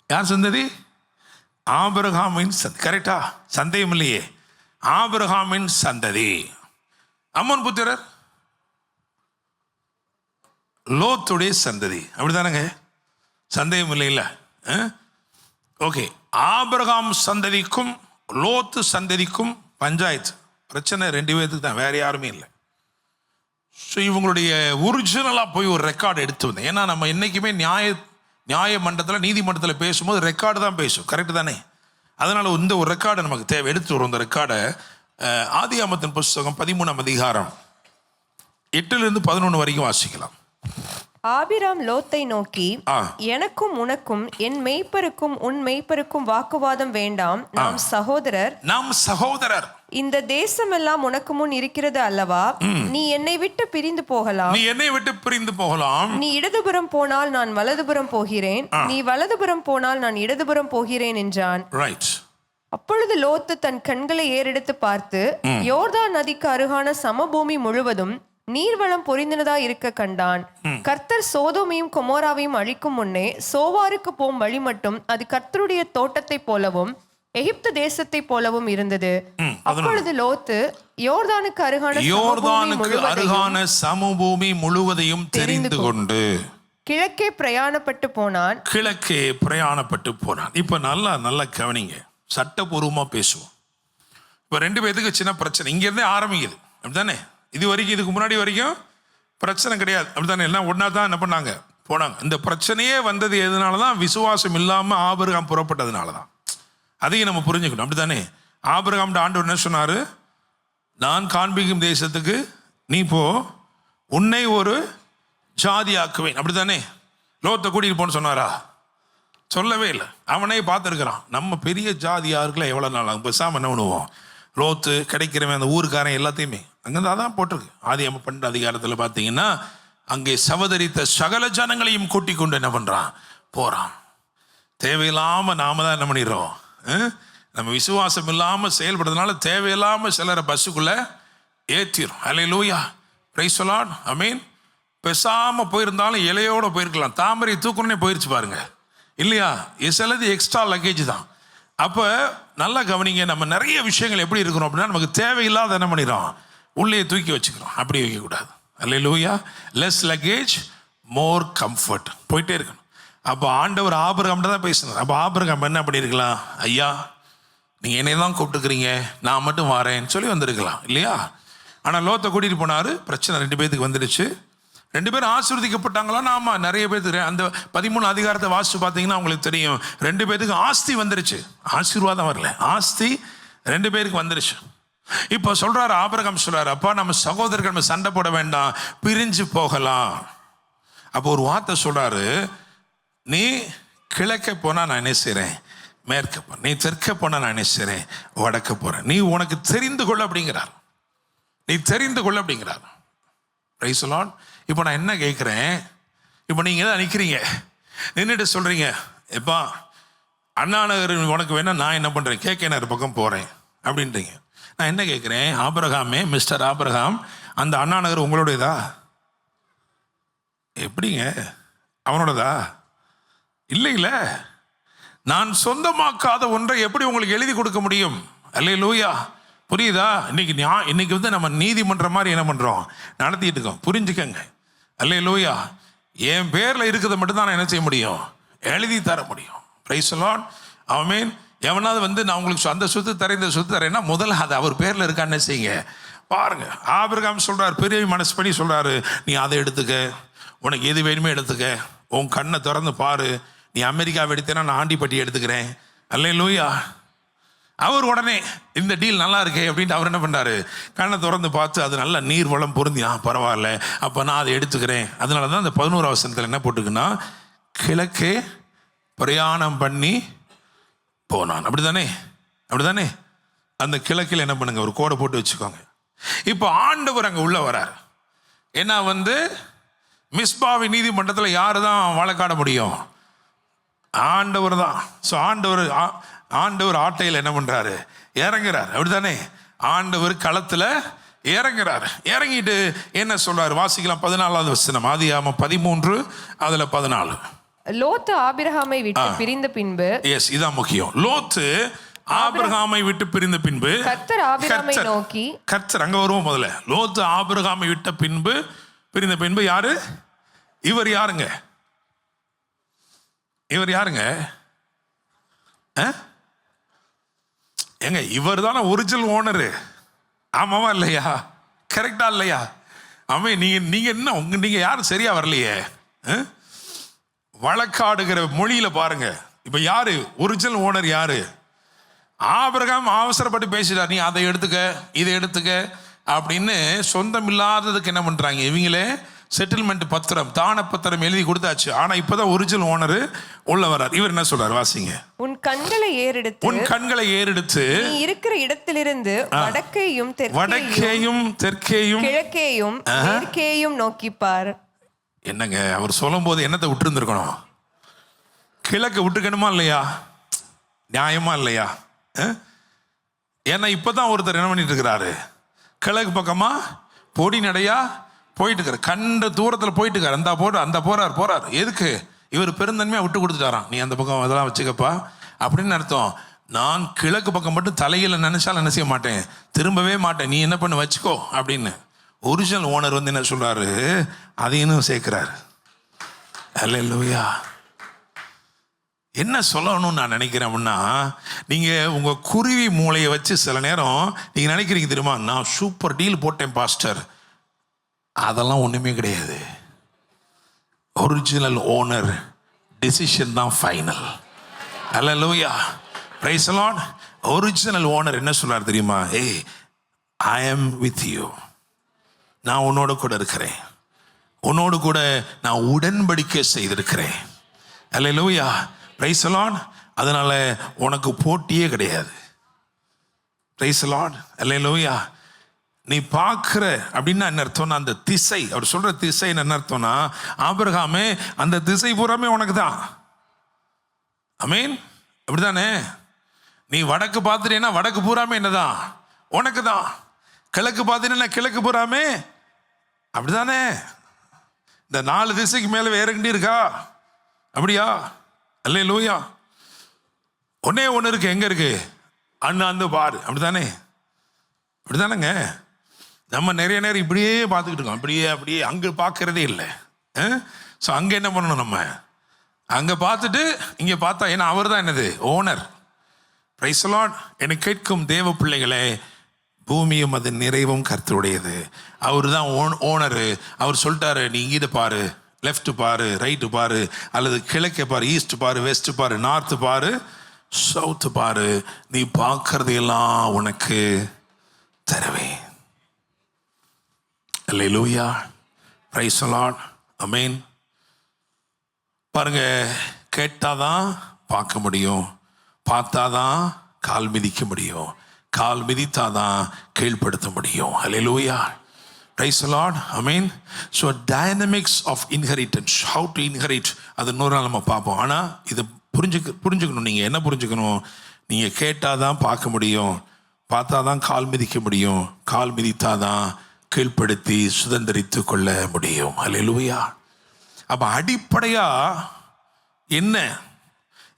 யார் சந்ததி? ஆபிரகாமின் சந்ததி. கரெக்டா? சந்தேகம் இல்லையே. ஆபிரகாமின் சந்ததி. அம்மோன் புத்திரர் லோத்துடைய சந்ததி. அப்படிதானங்க? சந்தேகம் இல்லை இல்ல? ஓகே. ஆபிரகாம் சந்ததிக்கும் லோத்து சந்ததிக்கும் பஞ்சாயத்து பிரச்சனை 2 பேருக்கு தான், வேற யாருமே இல்லை. ஸோ இவங்களுடைய ஒரிஜினலாக போய் ஒரு ரெக்கார்டு எடுத்து வந்தேன். ஏன்னா நம்ம என்றைக்குமே நியாய மன்றத்தில், நீதிமன்றத்தில் பேசும்போது ரெக்கார்டு தான் பேசும். கரெக்டு தானே? அதனால் இந்த ஒரு ரெக்கார்டை நமக்கு தேவை. எடுத்து வரும் இந்த ரெக்கார்டை ஆதியாகமத்தின் புஸ்தகம் 13ஆம் அதிகாரம் 8-11 வரைக்கும் வாசிக்கலாம். ஆபிராம் லோத்தை நோக்கி, எனக்கும் உனக்கும் என் மெய்ப்பருக்கும் உன் மெய்ப்பருக்கும் வாக்குவாதம் வேண்டாம், நாம் சகோதரர். இந்த தேசமெல்லாம் உனக்கு முன் இருக்கிறது அல்லவா? நீ என்னை விட்டு பிரிந்து போகலாம். நீ இடதுபுறம் போனால் நான் வலதுபுறம் போகிறேன், நீ வலதுபுறம் போனால் நான் இடதுபுறம் போகிறேன் என்றான். அப்பொழுது லோத்து தன் கண்களை ஏறெடுத்து பார்த்து, யோர்தான் நதிக்கு அருகான சமபூமி முழுவதும் நீர்வளம் பொரிந்தனதா இருக்க கண்டான். கர்த்தர் சோதோமையும் கொமோராவையும் அழிக்கும் முன்னே சோவாருக்கு போம் வழி மட்டும் அது கர்த்தருடைய தோட்டத்தை போலவும் எகிப்து தேசத்தை போலவும் இருந்தது. அப்பொழுது லோத்து யோர்தானுக்கு அருகான சமபூமி முழுவதையும் தெரிந்து கொண்டு கிழக்கே பிரயாணப்பட்டு போனான். இப்ப நல்லா கவனிங்க, சட்டபூர்வமா பேசுவோம். இப்ப 2 பேருக்கு சின்ன பிரச்சனை இங்க இருந்தே ஆரம்பிக்குது. அப்படித்தானே? இதுக்கு முன்னாடி வரைக்கும் பிரச்சனை கிடையாது. அப்படித்தானே? எல்லாம் ஒன்னா தான் என்ன பண்ணாங்க, போனாங்க. இந்த பிரச்சனையே வந்தது எதனாலதான்? விசுவாசம் இல்லாம ஆபிரகாம் புறப்பட்டதுனாலதான். அதையும் நம்ம புரிஞ்சுக்கணும். அப்படித்தானே? ஆபிரகாம் ஆண்டவர் என்ன சொன்னாரு? நான் காண்பிக்கும் தேசத்துக்கு நீ போ, உன்னை ஒரு ஜாதி ஆக்குவேன். அப்படித்தானே? லோத்தை கூட்டிட்டு போன்னு சொன்னாரா? சொல்லவே இல்லை. அவனே பார்த்துருக்கிறான். நம்ம பெரிய ஜாதியா இருக்குல்ல, எவ்வளவு நாள் ஆகும், பேசாம என்ன பண்ணுவோம், லோத்து கிடைக்கிறவன் அந்த ஊருக்காரன் எல்லாத்தையுமே அங்கேருந்து அதான் போட்டிருக்கு. ஆதியாகமம் 12 அதிகாரத்தில் பார்த்தீங்கன்னா, அங்கே சவதரித்த சகல ஜனங்களையும் கூட்டி கொண்டு என்ன பண்றான், போறான். தேவையில்லாம நாம தான் என்ன பண்ணிடுறோம், நம்ம விசுவாசம் இல்லாமல் செயல்படுறதுனால தேவையில்லாமல் சிலரை பஸ்ஸுக்குள்ள ஏற்றிடும். அல்லேலூயா, பிரைஸ் தி லார்ட், ஆமென். பேசாம போயிருந்தாலும் இலையோட போயிருக்கலாம். தாமரை தூக்கணுன்னே போயிருச்சு பாருங்க, இல்லையா? சிலது எக்ஸ்ட்ரா லக்கேஜ் தான். அப்போ நல்லா கவனிங்க, நம்ம நிறைய விஷயங்கள் எப்படி இருக்கிறோம் அப்படின்னா, நமக்கு தேவையில்லாத என்ன பண்ணிடுறோம், உள்ளே தூக்கி வச்சுக்கிறோம். அப்படி வைக்கக்கூடாது. அல்லேலூயா. லெஸ் லக்கேஜ் மோர் கம்ஃபர்ட், போயிட்டே இருக்கணும். அப்போ ஆண்டவர் ஆபிரகாம்கிட்ட தான் பேசினார். அப்போ ஆபிரகாம் என்ன பண்ணியிருக்கலாம், ஐயா நீங்கள் என்னை தான் கூப்பிட்டுக்கிறீங்க, நான் மட்டும் வரேன்னு சொல்லி வந்திருக்கலாம், இல்லையா? ஆனால் லோத்தை கூட்டிகிட்டு போனார். பிரச்சனை 2 பேருக்கு வந்துடுச்சு. 2 பேரும் ஆசீர்வதிக்கப்பட்டாங்களா? ஆமாம், நிறைய பேருக்கு. அந்த 13 அதிகாரத்தை வாசித்து பார்த்தீங்கன்னா உங்களுக்கு தெரியும், 2 பேருக்கு ஆஸ்தி வந்துருச்சு. ஆசீர்வாதம் வரல, ஆஸ்தி 2 பேருக்கு வந்துருச்சு. இப்போ சொல்றாரு ஆபிரகாம், சொல்றாரு, அப்பா நம்ம சகோதரர்கள் நம்ம சண்டை போட வேண்டாம், பிரிஞ்சு போகலாம். அப்போ ஒரு வார்த்தை சொல்றாரு, நீ கிழக்க போனா நான் என்ன செய்றேன், மேற்க போறேன். நீ தெற்க போனா நான் என்ன செய்றேன், வடக்க போறேன். நீ உனக்கு தெரிந்து கொள்ள அப்படிங்கிறார். நீ தெரிந்து கொள்ள அப்படிங்கிறார். Price the Lord. இப்போ நான் என்ன கேட்குறேன், இப்போ நீங்கள் தான் நிற்கிறீங்க, நின்றுட்டு சொல்கிறீங்க, எப்பா அண்ணா நகர் உனக்கு வேணா, நான் என்ன பண்ணுறேன், கேகே நகர் பக்கம் போகிறேன் அப்படின்றீங்க. நான் என்ன கேட்குறேன், ஆபிரகாமே, மிஸ்டர் ஆபிரகாம், அந்த அண்ணா நகர் உங்களோடதா? எப்படிங்க அவனோடதா? இல்லை. நான் சொந்தமாக்காத ஒன்றை எப்படி உங்களுக்கு எழுதி கொடுக்க முடியும்? அல்லேலூயா, புரியுதா? இன்னைக்கு வந்து நம்ம நீதிமன்றம் மாதிரி என்ன பண்ணுறோம், நடத்திட்டு இருக்கோம். புரிஞ்சுக்கங்க. அல்லேலூயா. என் பேரில் இருக்கிறத மட்டும்தான் நான் என்ன செய்ய முடியும், எழுதி தர முடியும். பிரைஸ் தி லார்ட், ஆமென். எவனாவது வந்து நான் உங்களுக்கு அந்த சொத்து தரேன், இந்த சொத்து தரேன்னா முதல்ல அது அவர் பேரில் இருக்கான்னு செய்யுங்க. பாருங்க, ஆபிரகாம் சொல்றாரு, பெரிய மனசு பண்ணி சொல்றாரு, நீ அதை எடுத்துக்க, உனக்கு எது வேணுமே எடுத்துக்க, உன் கண்ணை திறந்து பாரு, நீ அமெரிக்காவை எடுத்தேன்னா நான் ஆண்டிப்பட்டி எடுத்துக்கிறேன். அல்லேலூயா. அவர் உடனே இந்த டீல் நல்லா இருக்கே அப்படின்ட்டு அவர் என்ன பண்ணாரு, கண்ணை திறந்து பார்த்து அது நல்ல நீர் வளம் பொருந்தி, பரவாயில்ல, அப்போ நான் அதை எடுத்துக்கிறேன். அதனால தான் இந்த 11ஆம் வசனத்தில் என்ன போட்டுக்குன்னா, கிழக்கே பிரயாணம் பண்ணி போனான். அப்படிதானே? அப்படிதானே? அந்த கிழக்கில் என்ன பண்ணுங்க, ஒரு கோடை போட்டு வச்சுக்கோங்க. இப்போ ஆண்டவர் அங்கே உள்ள வரார். ஏன்னா மிஸ்பாவி நீதிமன்றத்தில் யாரு தான் வழக்காட முடியும்? ஆண்டவர் தான். ஸோ ஆண்டவர் ஆட்டையில் என்ன பண்றாரு? இறங்குறார். அப்படித்தானே? ஆண்டவர் களத்தில் இறங்குறார். இறங்கிட்டு என்ன சொல்றாரு? வாசிக்கலாம் 14வது வசனம், ஆதியாகமம் 13 அதுல 14. லோத்து ஆபிரகாமை விட்டு பிரிந்த பின்பு, எஸ், இதான் முக்கியம். லோத்து ஆபிரகாமை விட்டு பிரிந்த பின்பு கர்த்தர் ஆபிரகாமை நோக்கி, கர்த்தர் அங்க வருவோம் முதல்ல. லோத்து ஆபிரகாமை விட்ட பின்பு பிரிந்த பின்பு யாரு? இவர் யாருங்க? இவர் யாருங்க? ஏங்க, இவர் தானே ஒரிஜினல் ஓனரு. ஆமாவா இல்லையா? கரெக்டா இல்லையா? ஆமா. நீங்க என்ன நீங்க யாரும் சரியா வரலையே. வழக்காடுகிற மொழியில பாருங்க. இப்ப யாரு ஒரிஜினல் ஓனர்? யாரு? ஆபிரகாம் அவசரப்பட்டு பேசிட்டார். நீ அதை எடுத்துக்க, இதை எடுத்துக்க அப்படின்னு சொந்தம் இல்லாததுக்கு என்ன பண்றாங்க இவங்களே? செட்டில்மெண்ட் பத்திரம், தான பத்திரம் எழுதி கொடுத்தாச்சு. ஆனா இப்பதான் ஒரிஜினல் ஓனர் உள்ள வரார். இவர் என்ன சொல்றாரு? வாசிங்க. உன் கண்களை ஏறெடுத்து நீ இருக்கிற இடத்திலிருந்து வடக்கேயும் தெற்கேயும் கிழக்கேயும் மேற்கேயும் நோக்கிப்பார். என்னங்க அவர் சொல்லும் போது என்னத்தை விட்டு இருந்திருக்கணும்? கிழக்கு விட்டுக்கணுமா இல்லையா? நியாயமா இல்லையா? ஏன்னா இப்பதான் ஒருத்தர் என்ன பண்ணிட்டு இருக்கிறாரு? கிழக்கு பக்கமா பொடி நடையா போயிட்டு இருக்காரு. கண்ட தூரத்தில் போயிட்டு இருக்காரு. அந்த போறார். எதுக்கு? இவர் பெருந்தன்மையா விட்டு கொடுத்துட்டாராம். நீ அந்த பக்கம் அதெல்லாம் வச்சுக்கப்பா அப்படின்னு அர்த்தம். நான் கிழக்கு பக்கம் மட்டும் தலையில நினைச்சாலும் என்ன செய்ய மாட்டேன், திரும்பவே மாட்டேன். நீ என்ன பண்ண வச்சுக்கோ அப்படின்னு. ஒரிஜினல் ஓனர் என்ன சொல்றாரு? அதையும் சேர்க்கிறாரு. அல்லேலூயா. என்ன சொல்லணும்னு நான் நினைக்கிறேன் அப்படின்னா, நீங்க உங்க குருவி மூளையை வச்சு சில நேரம் நீங்க நினைக்கிறீங்க தெரியுமா, நான் சூப்பர் டீல் போட்டேன் பாஸ்டர். அதெல்லாம் ஒண்ணுமே கிடையாது. ஒரிஜினல் ஓனர் டிசிஷன் தான் final. Hallelujah, praise the Lord. Original owner என்ன சொல்றாரு தெரியுமா? ஏய், ஐ அம் வித் யூ. நான் உன்னோட கூட இருக்கிறேன். உன்னோடு கூட நான் உடன்படிக்கை செய்திருக்கிறேன். அல்லேலூயா, பிரைஸ் தி லார்ட். அதனால உனக்கு போட்டியே கிடையாது. பிரைஸ் தி லார்ட், அல்லேலூயா. நீ பார்க்கிற அப்படின்னா என்ன அர்த்தம்னா, அந்த திசை, அவர் சொல்ற திசை என்ன அர்த்தம்னா, ஆபிரகாமே அந்த திசை பூராமே உனக்கு தான். ஆமென். அப்படிதானே? நீ வடக்கு பார்த்துட்டேன்னா வடக்கு பூராமே என்னதான்? உனக்கு தான். கிழக்கு பார்த்தீங்கன்னா கிழக்கு பூராமே அப்படிதானே? இந்த 4 திசைக்கு மேல வேற எங்கடி இருக்கா? அப்படியா? அல்லேலூயா. ஒன்னே ஒன்று இருக்கு. எங்க இருக்கு? அண்ணாந்து பாரு. அப்படிதானே? அப்படிதானேங்க? நம்ம நிறைய நேரம் இப்படியே பார்த்துக்கிட்டு இருக்கோம். அப்படியே அங்கே பார்க்கறதே இல்லை. ஸோ அங்கே என்ன பண்ணணும்? நம்ம அங்கே பார்த்துட்டு இங்கே பார்த்தா, ஏன்னா அவர் தான் என்னது? ஓனர். Price the Lord. என்னை கேட்கும் தேவ பிள்ளைகளே, பூமியும் அது நிறைவும் கர்த்தருடையது. அவர் தான் ஓனரு. அவர் சொல்லிட்டாரு, நீ இங்கே பாரு, லெஃப்ட் பாரு, ரைட்டு பாரு, அல்லது கிழக்கே பாரு, ஈஸ்ட் பாரு, வெஸ்ட் பாரு, நார்த்து பாரு, சவுத்து பாரு, நீ பார்க்கறதையெல்லாம் உனக்கு தருவேன். அல்லேலூயா, பிரைஸ் தி லார்ட், ஆமென். பாருங்க, கேட்டாதான் பார்க்க முடியும், பார்த்தாதான் கால் மிதிக்க முடியும், கால் மிதித்தாதான் கீழ்ப்படுத்த முடியும். அல்லேலூயா, பிரைஸ் தி லார்ட், ஆமென். So dynamics of inheritance, how to inherit, அது இன்னொரு நாள் நம்ம பார்ப்போம். ஆனால் இது புரிஞ்சுக்கணும். நீங்கள் என்ன புரிஞ்சுக்கணும்? நீங்கள் கேட்டாதான் பார்க்க முடியும், பார்த்தாதான் கால் மிதிக்க முடியும், கால் மிதித்தாதான் கீழ்ப்படுத்தி சுதந்திரித்து கொள்ள முடியும். அல்லேலூயா. அப்போ அடிப்படையா என்ன?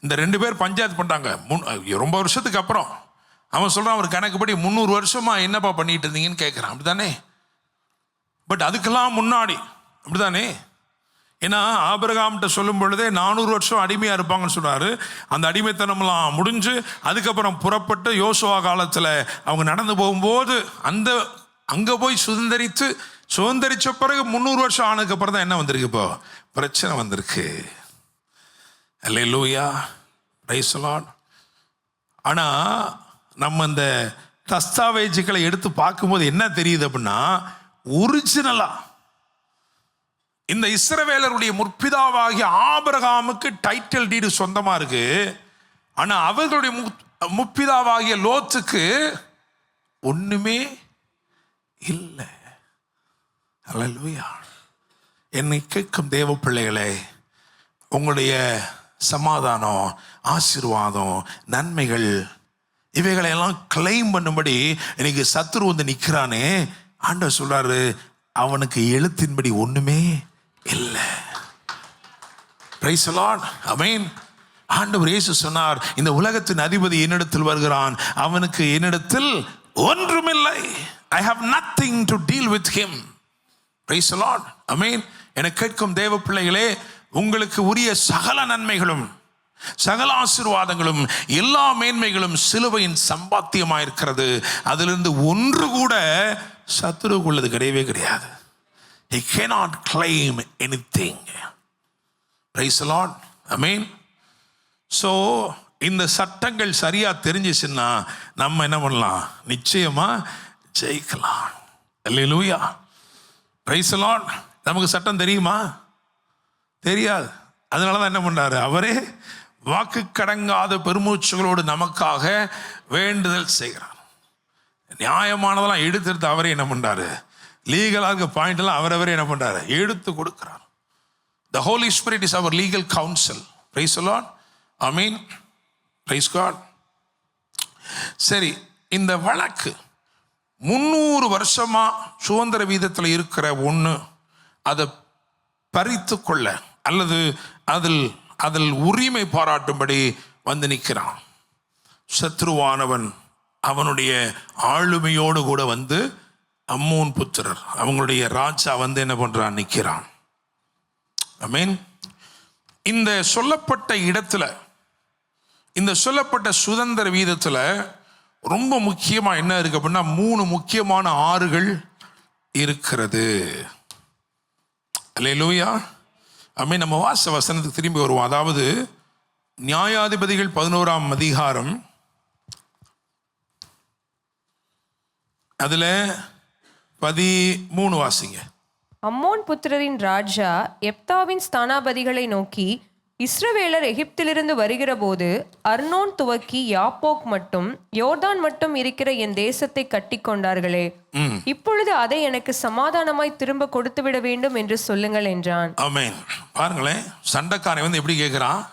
இந்த 2 பேர் பஞ்சாயத்து பண்ணிட்டாங்க ரொம்ப வருஷத்துக்கு அப்புறம். அவன் சொல்றான், அவர் கணக்குப்படி 300 வருஷமா என்னப்பா பண்ணிட்டு இருந்தீங்கன்னு கேட்குறான். அப்படிதானே? பட் அதுக்கெல்லாம் முன்னாடி அப்படிதானே? ஏன்னா ஆபிரகாம்கிட்ட சொல்லும் பொழுதே 400 வருஷம் அடிமையா இருப்பாங்கன்னு சொன்னாரு. அந்த அடிமைத்தனம்லாம் முடிஞ்சு அதுக்கப்புறம் புறப்பட்டு யோசுவா காலத்துல அவங்க நடந்து போகும்போது அங்க போய் சுதந்திரிச்ச பிறகு 300 வருஷம் ஆனதுக்கு அப்புறம் தான் என்ன வந்திருக்கு? இப்போ பிரச்சனை வந்திருக்கு. அல்லேலூயா, பிரைஸ் தி லார்ட். ஆனா நம்ம இந்த தஸ்தாவேஜுகளை எடுத்து பார்க்கும்போது என்ன தெரியுது அப்படின்னா, ஒரிஜினலா இந்த இஸ்ரவேலருடைய முற்பிதாவாகிய ஆபிரகாமுக்கு டைட்டில் டீடு சொந்தமா இருக்கு. ஆனா அவர்களுடைய முப்பிதாவாகிய லோத்துக்கு ஒண்ணுமே இல்லை. அல்லேலூயா. என்னை கேட்கும் தேவ பிள்ளைகளே, உங்களுடைய சமாதானம், ஆசீர்வாதம், நன்மைகள் இவைகளையெல்லாம் கிளைம் பண்ணும்படி இன்னைக்கு சத்துரு வந்து நிற்கிறானே, ஆண்டவர் சொல்றாரு அவனுக்கு எழுத்தின்படி ஒண்ணுமே இல்லை. Praise the Lord. ஆமென். ஆண்டவர் இயேசு சொன்னார், இந்த உலகத்தின் அதிபதி என்னிடத்தில் வருகிறான், அவனுக்கு என்னிடத்தில் ஒன்றுமில்லை. I have nothing to deal with him. Praise the Lord. Amen. என கேட்கும் தேவ பிள்ளைகளே, உங்களுக்கு உரிய சகல நன்மைகளும் சகல ஆசீர்வாதங்களும் எல்லா மேன்மைகளும் சிலுவையின் சம்பாத்தியமாயிருக்கிறது. அதிலிருந்து ஒன்று கூட சத்துருக்கு உள்ளது கிடையவே கிடையாது. He cannot claim anything. Praise the Lord. Amen. So இந்த சட்டங்கள் சரியா தெரிஞ்சிச்சுன்னா நம்ம என்ன பண்ணலாம்? நிச்சயமா ஜெயிக்கலாம். அல்லேலூயா. Praise the Lord. நமக்கு சட்டம் தெரியுமா? தெரியாது. அதனால தான் என்ன பண்ணாரு? அவரே வாக்கு கடங்காத பெருமூச்சுகளோடு நமக்காக வேண்டுதல் செய்கிறார். நியாயமானதெல்லாம் எடுத்து அவரே என்ன பண்றாரு? லீகலாக பாயிண்ட் எல்லாம் அவரவரே என்ன பண்றாரு? எடுத்து கொடுக்கிறார். The Holy Spirit is our legal counsel. Praise the Lord. Amen. Praise God. சரி, இந்த வழக்கு 300 வருஷமா சுதந்திர வீதத்தில் இருக்கிற ஒன்று அதை பறித்து கொள்ள அல்லது அதில் உரிமை பாராட்டும்படி வந்து நிற்கிறான். சத்ருவானவன் அவனுடைய ஆளுமையோடு கூட வந்து அம்மோன் புத்திரர் அவங்களுடைய ராஜா வந்து என்ன பண்றான்? நிற்கிறான். ஆமென். இந்த சொல்லப்பட்ட இடத்துல, இந்த சொல்லப்பட்ட சுதந்திர வீதத்துல ரொம்ப முக்கியமா என்ன இருக்கு அப்படின்னா 3 முக்கியமான ஆறுகள் இருக்கிறது. அல்லேலூயா. ஆமென். நம்ம வாச வசனத்துக்கு திரும்பி வருவோம். அதாவது நியாயாதிபதிகள் 11ஆம் அதிகாரம், அதுல 13 வாசிங்க. அம்மோன் புத்திரரின் ராஜா எப்தாவின் ஸ்தானாபதிகளை நோக்கி, இஸ்ரவேலர் எகிப்திலிருந்து வருகிற போது அர்னோன் துவக்கி யாப்போக் மட்டும் யோர்தான் மட்டும் இருக்கிற என் தேசத்தை கட்டி கொண்டார்களே, இப்பொழுது அதை எனக்கு சமாதானமாய் திரும்ப கொடுத்து விட வேண்டும் என்று சொல்லுங்கள் என்றான். ஆமென். பாருங்களேன், சண்டைக்காரன் வந்து எப்படி கேட்கிறான்?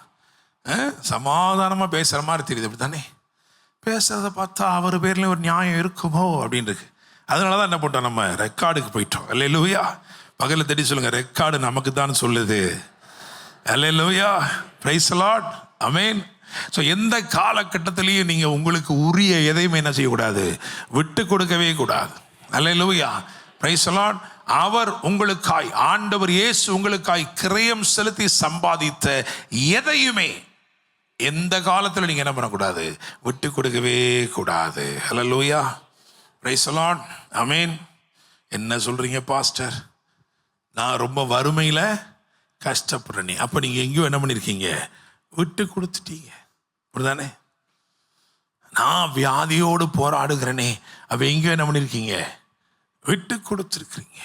சமாதானமா பேசுற மாதிரி தெரியுது. அப்படித்தானே பேசுறத பார்த்தா அவர் பேர்ல ஒரு நியாயம் இருக்குமோ அப்படின்னு இருக்கு. அதனாலதான் என்ன போட்டோம்? நம்ம ரெக்கார்டுக்கு போயிட்டோம். அல்லேலூயா. பகல தேடி சொல்லுங்க, ரெக்கார்டு நமக்கு தான் சொல்லுது. அல்லேலூயா. Praise the Lord. ஆமென். ஸோ எந்த காலகட்டத்திலையும் நீங்க உங்களுக்கு உரிய எதையுமே என்ன செய்யக்கூடாது? விட்டு கொடுக்கவே கூடாது. அல்லேலூயா. Praise the Lord. அவர் உங்களுக்காய், ஆண்டவர் இயேசு உங்களுக்காய் கிரயம் செலுத்தி சம்பாதித்த எதையுமே எந்த காலத்தில் நீங்க என்ன பண்ணக்கூடாது? விட்டு கொடுக்கவே கூடாது. அல்லேலூயா. Praise the Lord. ஆமென். என்ன சொல்றீங்க பாஸ்டர்? நான் ரொம்ப வறுமையில் கஷ்டப்படுறேனே. அப்போ நீங்கள் எங்கேயோ என்ன பண்ணியிருக்கீங்க? விட்டு கொடுத்துட்டீங்க. அப்படிதானே? நான் வியாதியோடு போராடுகிறேனே, அப்போ எங்கேயோ என்ன பண்ணியிருக்கீங்க? விட்டு கொடுத்துருக்குறீங்க.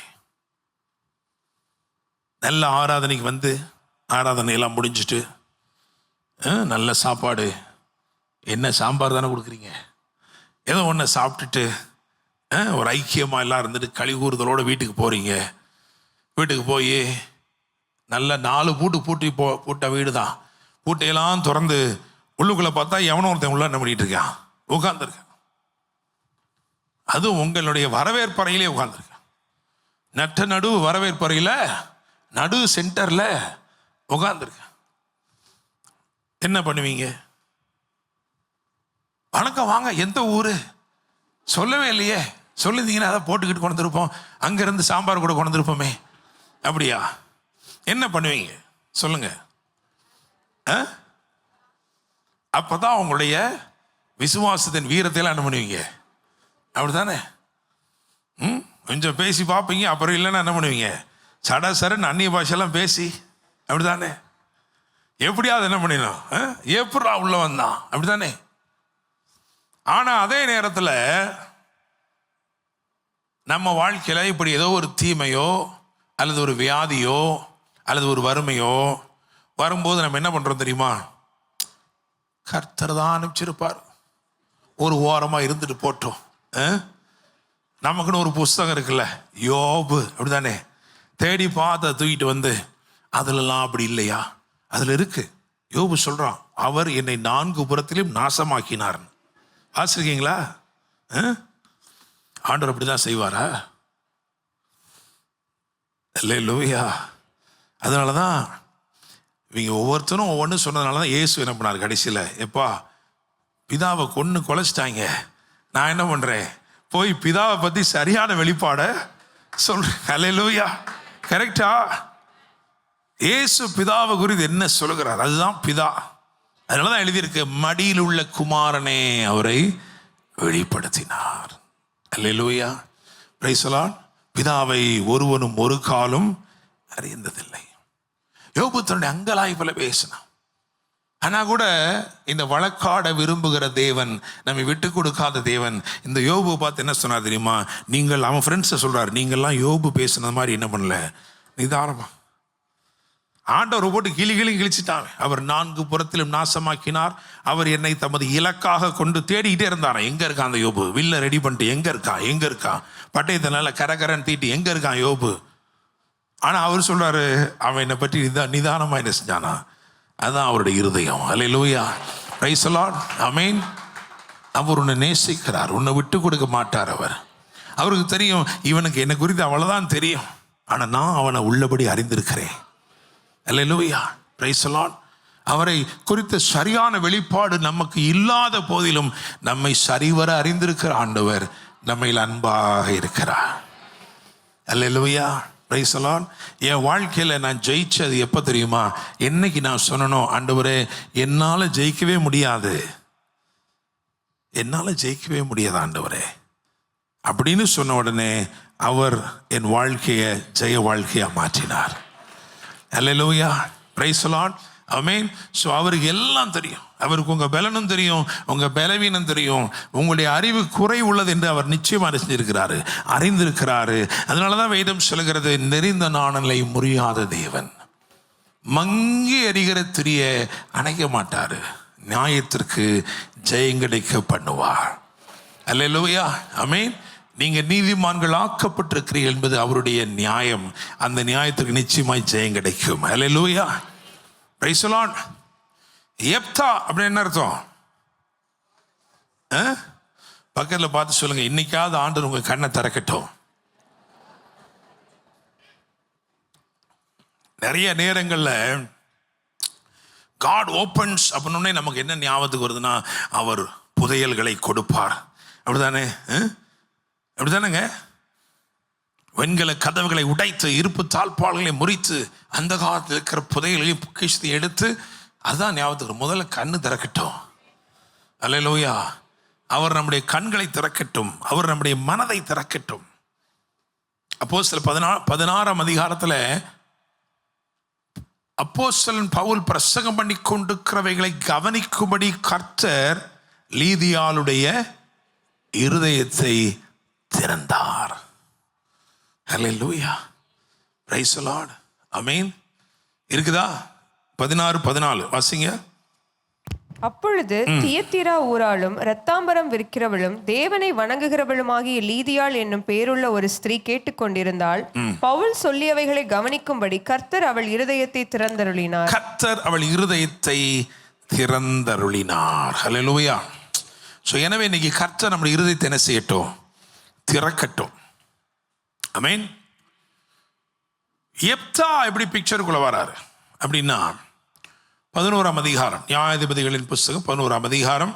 நல்ல ஆராதனைக்கு வந்து ஆராதனையெல்லாம் முடிஞ்சிட்டு நல்ல சாப்பாடு, என்ன சாம்பார் தானே கொடுக்குறீங்க, ஏதோ ஒன்று சாப்பிட்டுட்டு ஒரு ஐக்கியமாக எல்லாம் இருந்துட்டு கழிகூறுதலோடு வீட்டுக்கு போகிறீங்க. வீட்டுக்கு போய் நல்ல 4 பூட்டு பூட்ட வீடு தான். பூட்டையெல்லாம் திறந்து உள்ளுக்குள்ளே பார்த்தா எவனோ ஒருத்தன் உள்ள என்ன பண்ணிட்டு இருக்கான்? உட்காந்துருக்கான். அதுவும் உங்களுடைய வரவேற்பறையிலே உட்காந்துருக்கான். நட்ட நடு வரவேற்பறையில் நடு சென்டரில் உட்காந்துருக்கான். என்ன பண்ணுவீங்க? வணக்கம் வாங்க, எந்த ஊர் சொல்லவே இல்லையே, சொல்லியிருந்தீங்கன்னா அதை போட்டுக்கிட்டு கொண்டு வந்துருப்போம், அங்கேருந்து சாம்பார் கூட கொண்டு வந்துருப்போமே. அப்படியா? என்ன பண்ணுவீங்க சொல்லுங்க? அப்பதான் உங்களுடைய விசுவாசத்தின் வீரத்தையெல்லாம் என்ன பண்ணுவீங்க? அப்படித்தானே? கொஞ்சம் பேசி பார்ப்பீங்க, அப்புறம் இல்லைன்னா என்ன பண்ணுவீங்க? சட சரன்னு அந்நிய பாஷெல்லாம் பேசி, அப்படித்தானே? எப்படியாவது என்ன பண்ணிடணும்? எப்படா உள்ள வந்தான், அப்படித்தானே? ஆனா அதே நேரத்தில் நம்ம வாழ்க்கையில இப்படி ஏதோ ஒரு தீமையோ அல்லது ஒரு வியாதியோ அல்லது ஒரு வறுமையோ வரும்போது நம்ம என்ன பண்றோம் தெரியுமா? கர்த்தர் தான் அனுப்பிச்சிருப்பார். ஒரு ஓரமாக இருந்துட்டு போட்டோம். நமக்குன்னு ஒரு புஸ்தகம் இருக்குல்ல, யோபு, அப்படிதானே? தேடி பார்த்து தூக்கிட்டு வந்து அதுலலாம் அப்படி இல்லையா? அதில் இருக்கு. யோபு சொல்கிறான், அவர் என்னை 4 புறத்திலும் நாசமாக்கினார். ஆசிரிக்கீங்களா? ஆண்டவர் அப்படி தான் செய்வாரா? அல்லேலூயா. அதனால தான் இவங்க ஒவ்வொருத்தரும் ஒவ்வொன்றும் சொன்னதுனால தான் இயேசு என்ன பண்ணார் கடைசியில், எப்பா பிதாவை கொலைச்சிட்டாங்க, நான் என்ன பண்ணுறேன், போய் பிதாவை பற்றி சரியான வெளிப்பாடை சொல்கிறேன். அல்லேலூயா. கரெக்டா? இயேசு பிதாவை குறித்து என்ன சொல்லுகிறார், அதுதான் பிதா. அதனால தான் எழுதியிருக்கு, மடியில் உள்ள குமாரனே அவரை வெளிப்படுத்தினார். அல்லேலூயா. Praise the Lord. பிதாவை ஒருவனும் ஒரு காலும் அறிந்ததில்லை. யோபு தன்னுடைய அங்கலாய்ப்புல பேசினான். ஆனா கூட இந்த வழக்காட விரும்புகிற தேவன், நம்மை விட்டு கொடுக்காத தேவன், இந்த யோபு பார்த்து என்ன சொன்னார் தெரியுமா? நீங்கள், அவன் ஃப்ரெண்ட்ஸை சொல்றாரு, நீங்கள்லாம் யோபு பேசுனது மாதிரி என்ன பண்ணல, நிதானமா. ஆண்டவர் போட்டு கிழிச்சிட்டான். அவர் 4 புறத்திலும் நாசமாக்கினார். அவர் என்னை தமது இலக்காக கொண்டு தேடிக்கிட்டே இருந்தாராம். எங்க இருக்கான் அந்த யோபு? வில்ல ரெடி பண்ணிட்டு எங்க இருக்கான்? பட்டயத்தை நல்லா கரகரன்னு தீட்டி எங்க இருக்கான் யோபு? ஆனா அவர் சொல்றாரு, அவன் என்னை பற்றி நிதானமா என்ன செஞ்சானா? அதுதான் அவருடைய இருதயம். அல்லேலூயா. Praise the Lord. ஆமென். அவர் உன்னை நேசிக்கிறார், உன்னை விட்டு கொடுக்க மாட்டார். அவருக்கு தெரியும், இவனுக்கு என்னை குறித்து அவ்வளவுதான் தெரியும், ஆனா நான் அவனை உள்ளபடி அறிந்திருக்கிறேன். அல்லேலூயா. Praise the Lord. அவரை குறித்த சரியான வெளிப்பாடு நமக்கு இல்லாத போதிலும் நம்மை சரிவர அறிந்திருக்கிற ஆண்டவர் நம்மையில் அன்பாக இருக்கிறார். அல்லேலூயா. Praise the Lord. என் வாழ்க்கையில் நான் ஜெயிச்சது எப்போ தெரியுமா? என்னைக்கு நான் சொன்னனோ, ஆண்டவரே என்னால் ஜெயிக்கவே முடியாது, என்னால் ஜெயிக்கவே முடியாது ஆண்டவரே அப்படின்னு சொன்ன உடனே அவர் என் வாழ்க்கையை ஜெய வாழ்க்கையாக மாற்றினார். அல்லேலூயா. Praise the Lord. ஆமென். ஸோ அவருக்கு எல்லாம் தெரியும். அவருக்கு உங்கள் பலனும் தெரியும், உங்கள் பலவீனம் தெரியும், உங்களுடைய அறிவு குறை உள்ளது என்று அவர் நிச்சயமாக அறிந்திருக்கிறாரு, அறிந்திருக்கிறாரு. அதனால தான் வேதம் சொல்கிறது, நெறிந்த நாணலை முறியாத தேவன் மங்கி எறிகிற திரியை அணைக்க மாட்டார், நியாயத்திற்கு ஜெயங்கடைக்க பண்ணுவார். அல்லேலூயா. ஆமென். நீங்கள் நீதிமான்கள் ஆக்கப்பட்டிருக்கிறீர்கள் என்பது அவருடைய நியாயம். அந்த நியாயத்திற்கு நிச்சயமாய் ஜெயம் கிடைக்கும். அல்லேலூயா. Praise the Lord. எப்தா அப்படின்னு என்ன அர்த்தம்? பக்கத்தில் பார்த்து சொல்லுங்க, இன்னைக்காவது ஆண்டவர் உங்க கண்ணை திறக்கட்டும். நிறைய நேரங்களில் காட் ஓப்பன்ஸ் அப்படின்னே நமக்கு என்ன ஞாபகத்துக்கு வருதுன்னா, அவர் புதையல்களை கொடுப்பார். அப்படிதானே? அப்படிதானேங்க? வெண்கல கதவுகளை உடைத்து, இருப்பு தாழ்பால்களை முறித்து, அந்த காலத்தில் இருக்கிற புதையல்களையும் பொக்கிஷத்தையும் எடுத்து, அதுதான் ஞாபகத்துக்கு. முதல்ல கண்ணு திறக்கட்டும். அல்லேலூயா. அவர் நம்முடைய கண்களை திறக்கட்டும், அவர் நம்முடைய மனதை திறக்கட்டும். அப்போஸ்தலர் 16ஆம் அதிகாரத்தில் அப்போஸ்தலன் பவுல் பிரசங்கம் பண்ணி கொண்டிருக்கிறவைகளை கவனிக்கும்படி கர்த்தர் லீதியாளுடைய இருதயத்தை திறந்தார். ஹல்லேலூயா. Praise the Lord. ஆமென். இருக்குதா? 16:14 வாசிங்க. அப்பொழுது தியத்திரா ஊராளும் இரத்தாம்பரம் விற்கிறவளும் தேவனை வணங்குகிறவளுமாகிய லீதியாள் என்னும் பேருள்ள ஒரு ஸ்திரீ கேட்டுக்கொண்டிருந்தாள். பவுல் சொல்லியவைகளை கவனிக்கும்படி கர்த்தர் அவள் இருதயத்தை திறந்தருளினார். கர்த்தர் அவள் இருதயத்தை திறந்தருளினார். ஹல்லேலூயா. ஸோ எனவே இன்னைக்கு கர்த்தர் நம்முடைய இருதயத்தை என்ன செய்யட்டும்? திறக்கட்டும். ஆமென். எப்தா எப்படி பிக்சருக்குள்ள வராரு அப்படின்னா, 11ஆம் அதிகாரம், நியாயாதிபதிகளின் புஸ்தகம் 11ஆம் அதிகாரம்,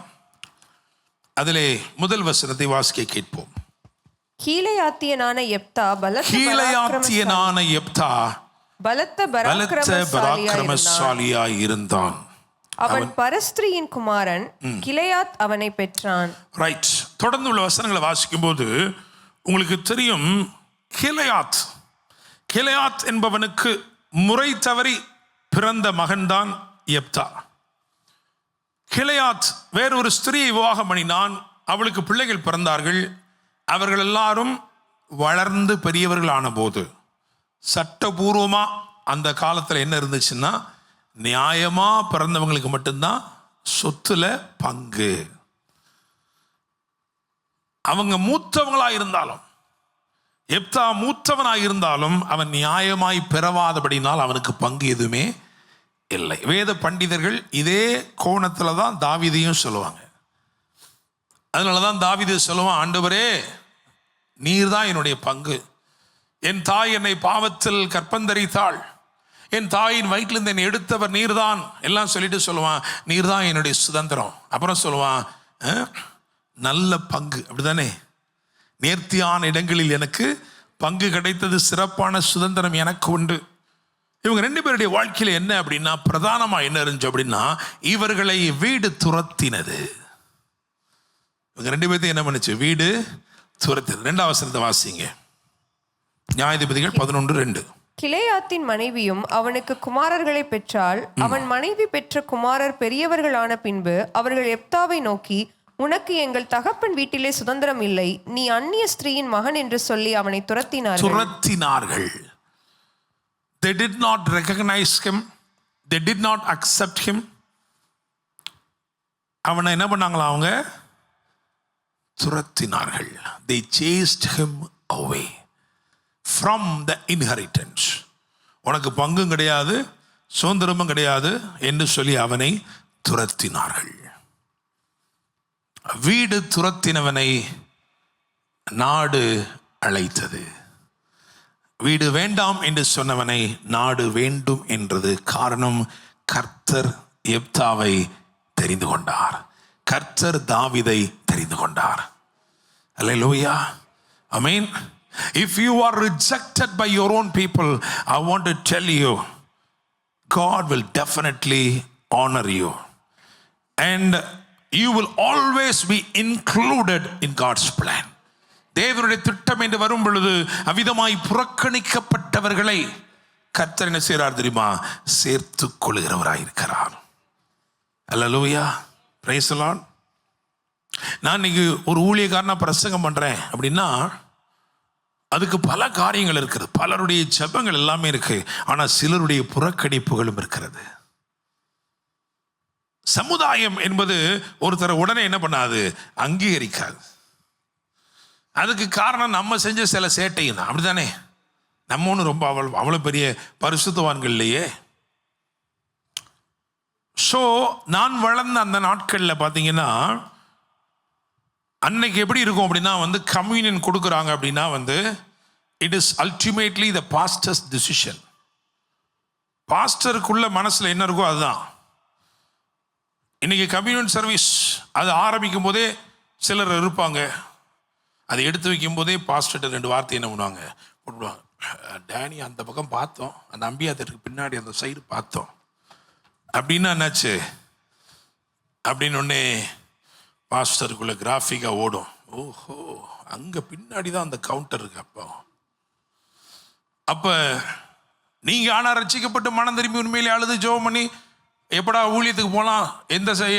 அதிலே முதல் வசனத்தை வாசிக்க கேட்போம். கீலேயாத்தியனான எப்தா பலத்த பராக்கிரமசாலியாய் இருந்தான். அவன் பரஸ்திரியின் குமாரன் கிளையாத் அவனை பெற்றான். ரைட். தொடர்ந்து உள்ள வசனங்களை வாசிக்கும் போது உங்களுக்கு தெரியும், கிளையாத் என்பவனுக்கு முறை தவறி பிறந்த மகன்தான் எப்தா. கிளையாத் வேறொரு ஸ்திரியை விவாகம் பண்ணினான். அவளுக்கு பிள்ளைகள் பிறந்தார்கள். அவர்கள் எல்லாரும் வளர்ந்து பெரியவர்கள் ஆன போது, சட்டபூர்வமா அந்த காலத்தில் என்ன இருந்துச்சுன்னா, நியாயமா பிறந்தவங்களுக்கு மட்டும்தான் சொத்துல பங்கு. அவங்க மூத்தவங்களா இருந்தாலும், எப்தா மூத்தவனாக இருந்தாலும் அவன் நியாயமாய் பெறவாதபடினால் அவனுக்கு பங்கு எதுவுமே இல்லை. வேத பண்டிதர்கள் இதே கோணத்துல தான் தாவீதையும் சொல்லுவாங்க. அதனாலதான் தாவீது சொல்லுவான், ஆண்டவரே நீர் தான் என்னுடைய பங்கு. என் தாய் என்னை பாவத்தில் கற்பந்தரித்தாள், என் தாயின் வயிற்றிலிருந்து என்னை எடுத்தவர் நீர்தான் எல்லாம் சொல்லிட்டு சொல்லுவான், நீர்தான் என்னுடைய சுதந்திரம். அப்புறம் சொல்லுவான், நல்ல பங்கு, அப்படிதானே, நேர்த்தியான இடங்களில் எனக்கு பங்கு கிடைத்தது, சிறப்பான சுதந்திரம் எனக்கு உண்டு. இவங்க ரெண்டு பேருடைய வாழ்க்கையில என்ன அப்படின்னா, பிரதானமா என்ன இருந்துச்சு அப்படின்னா, இவர்களை வீடு துரத்தினது. இவங்க ரெண்டு பேர்த்தையும் என்ன பண்ணுச்சு? வீடு துரத்தினது. 2ஆம் வசனத்தை வாசிங்க. நியாயாதிபதிகள் 11:2. கிலேயாத்தின் மனைவியும் அவனுக்கு குமாரர்களை பெற்றாள். அவன் மனைவி பெற்ற குமாரர் பெரியவர்களான பின்பு அவர்கள் எப்தாவை நோக்கி, உனக்கு எங்கள் தகப்பன் வீட்டிலே சுதந்திரம் இல்லை, நீ அந்நிய ஸ்திரீயின் மகன் என்று சொல்லி அவனை துரத்தினார்கள். They did not recognize him. They did not accept him. அவனை என்ன பண்ணாங்களா? அவங்க துரத்தினார்கள். They chased him away from the inheritance. உனக்கு பங்கும் கிடையாது, சுதந்திரமும் கிடையாது என்று சொல்லி அவனை துரத்தினார்கள். வீடு துரத்தினவனை நாடு அழைத்தது. வீடு வேண்டாம் என்று சொன்னவனை நாடு வேண்டும் என்றது. காரணம், கர்த்தர் எப்தாவை தெரிந்து கொண்டார், கர்த்தர் தாவீதை தெரிந்து கொண்டார். அல்லேலூயா, ஆமென். If you are rejected by your own people, I want to tell you, God will definitely honor you and you will always be included in God's plan. தேவனுடைய திட்டம் என்று வரும் பொழுது அவிதமாய் புறக்கணிக்கப்பட்டவர்களை கர்த்தர் என்ன செய்கிறார் தெரியுமா? சேர்த்துக் கொள்கிறவராயிருக்கிறார். அல்லேலூயா, பிரைஸ் தி லார்ட். நான் இன்னைக்கு ஒரு ஊழியக்காரனா பிரசங்கம் பண்றேன் அப்படின்னா அதுக்கு பல காரியங்கள் இருக்கிறது, பலருடைய ஜெபங்கள் எல்லாமே இருக்கு. ஆனா சிலருடைய புறக்கணிப்புகளும் இருக்கிறது. சமுதாயம் என்பது ஒருத்தரை உடனே என்ன பண்ணாது? அங்கீகரிக்காது. அதுக்கு காரணம் நம்ம செஞ்ச சில சேட்டையும் தான், அப்படித்தானே? நம்ம ஒன்று ரொம்ப அவ்வளோ பெரிய பரிசுத்தவான்கள் இல்லையே. ஸோ நான் வளர்ந்த அந்த நாட்களில் பார்த்தீங்கன்னா, அன்னைக்கு எப்படி இருக்கும் அப்படின்னா கம்யூனியன் கொடுக்குறாங்க அப்படின்னா it is ultimately the pastor's decision. பாஸ்டருக்குள்ள மனசில் என்ன இருக்கோ அதுதான். இன்னைக்கு கம்யூனியன் சர்வீஸ் அது ஆரம்பிக்கும் போதே சிலர் இருப்பாங்க, அதை எடுத்து வைக்கும் போதே பாஸ்டர்கிட்ட 2 வார்த்தை என்ன பண்ணுவாங்க? போட்டுடுவாங்க. டேனி அந்த பக்கம் பார்த்தோம், அந்த அம்பியாத்திற்கு பின்னாடி அந்த சைடு பார்த்தோம் அப்படின்னா என்னாச்சு அப்படின்னு ஒன்னே பாஸ்டருக்குள்ள கிராஃபிக்கா ஓடும். ஓஹோ, அங்க பின்னாடி தான் அந்த கவுண்டர் இருக்கு. அப்ப நீங்க ஆனா ரட்சிக்கப்பட்டு மனம் திரும்பி உண்மையிலே அழுது ஜெபம் பண்ணி எப்படா ஊழியத்துக்கு போகலாம்,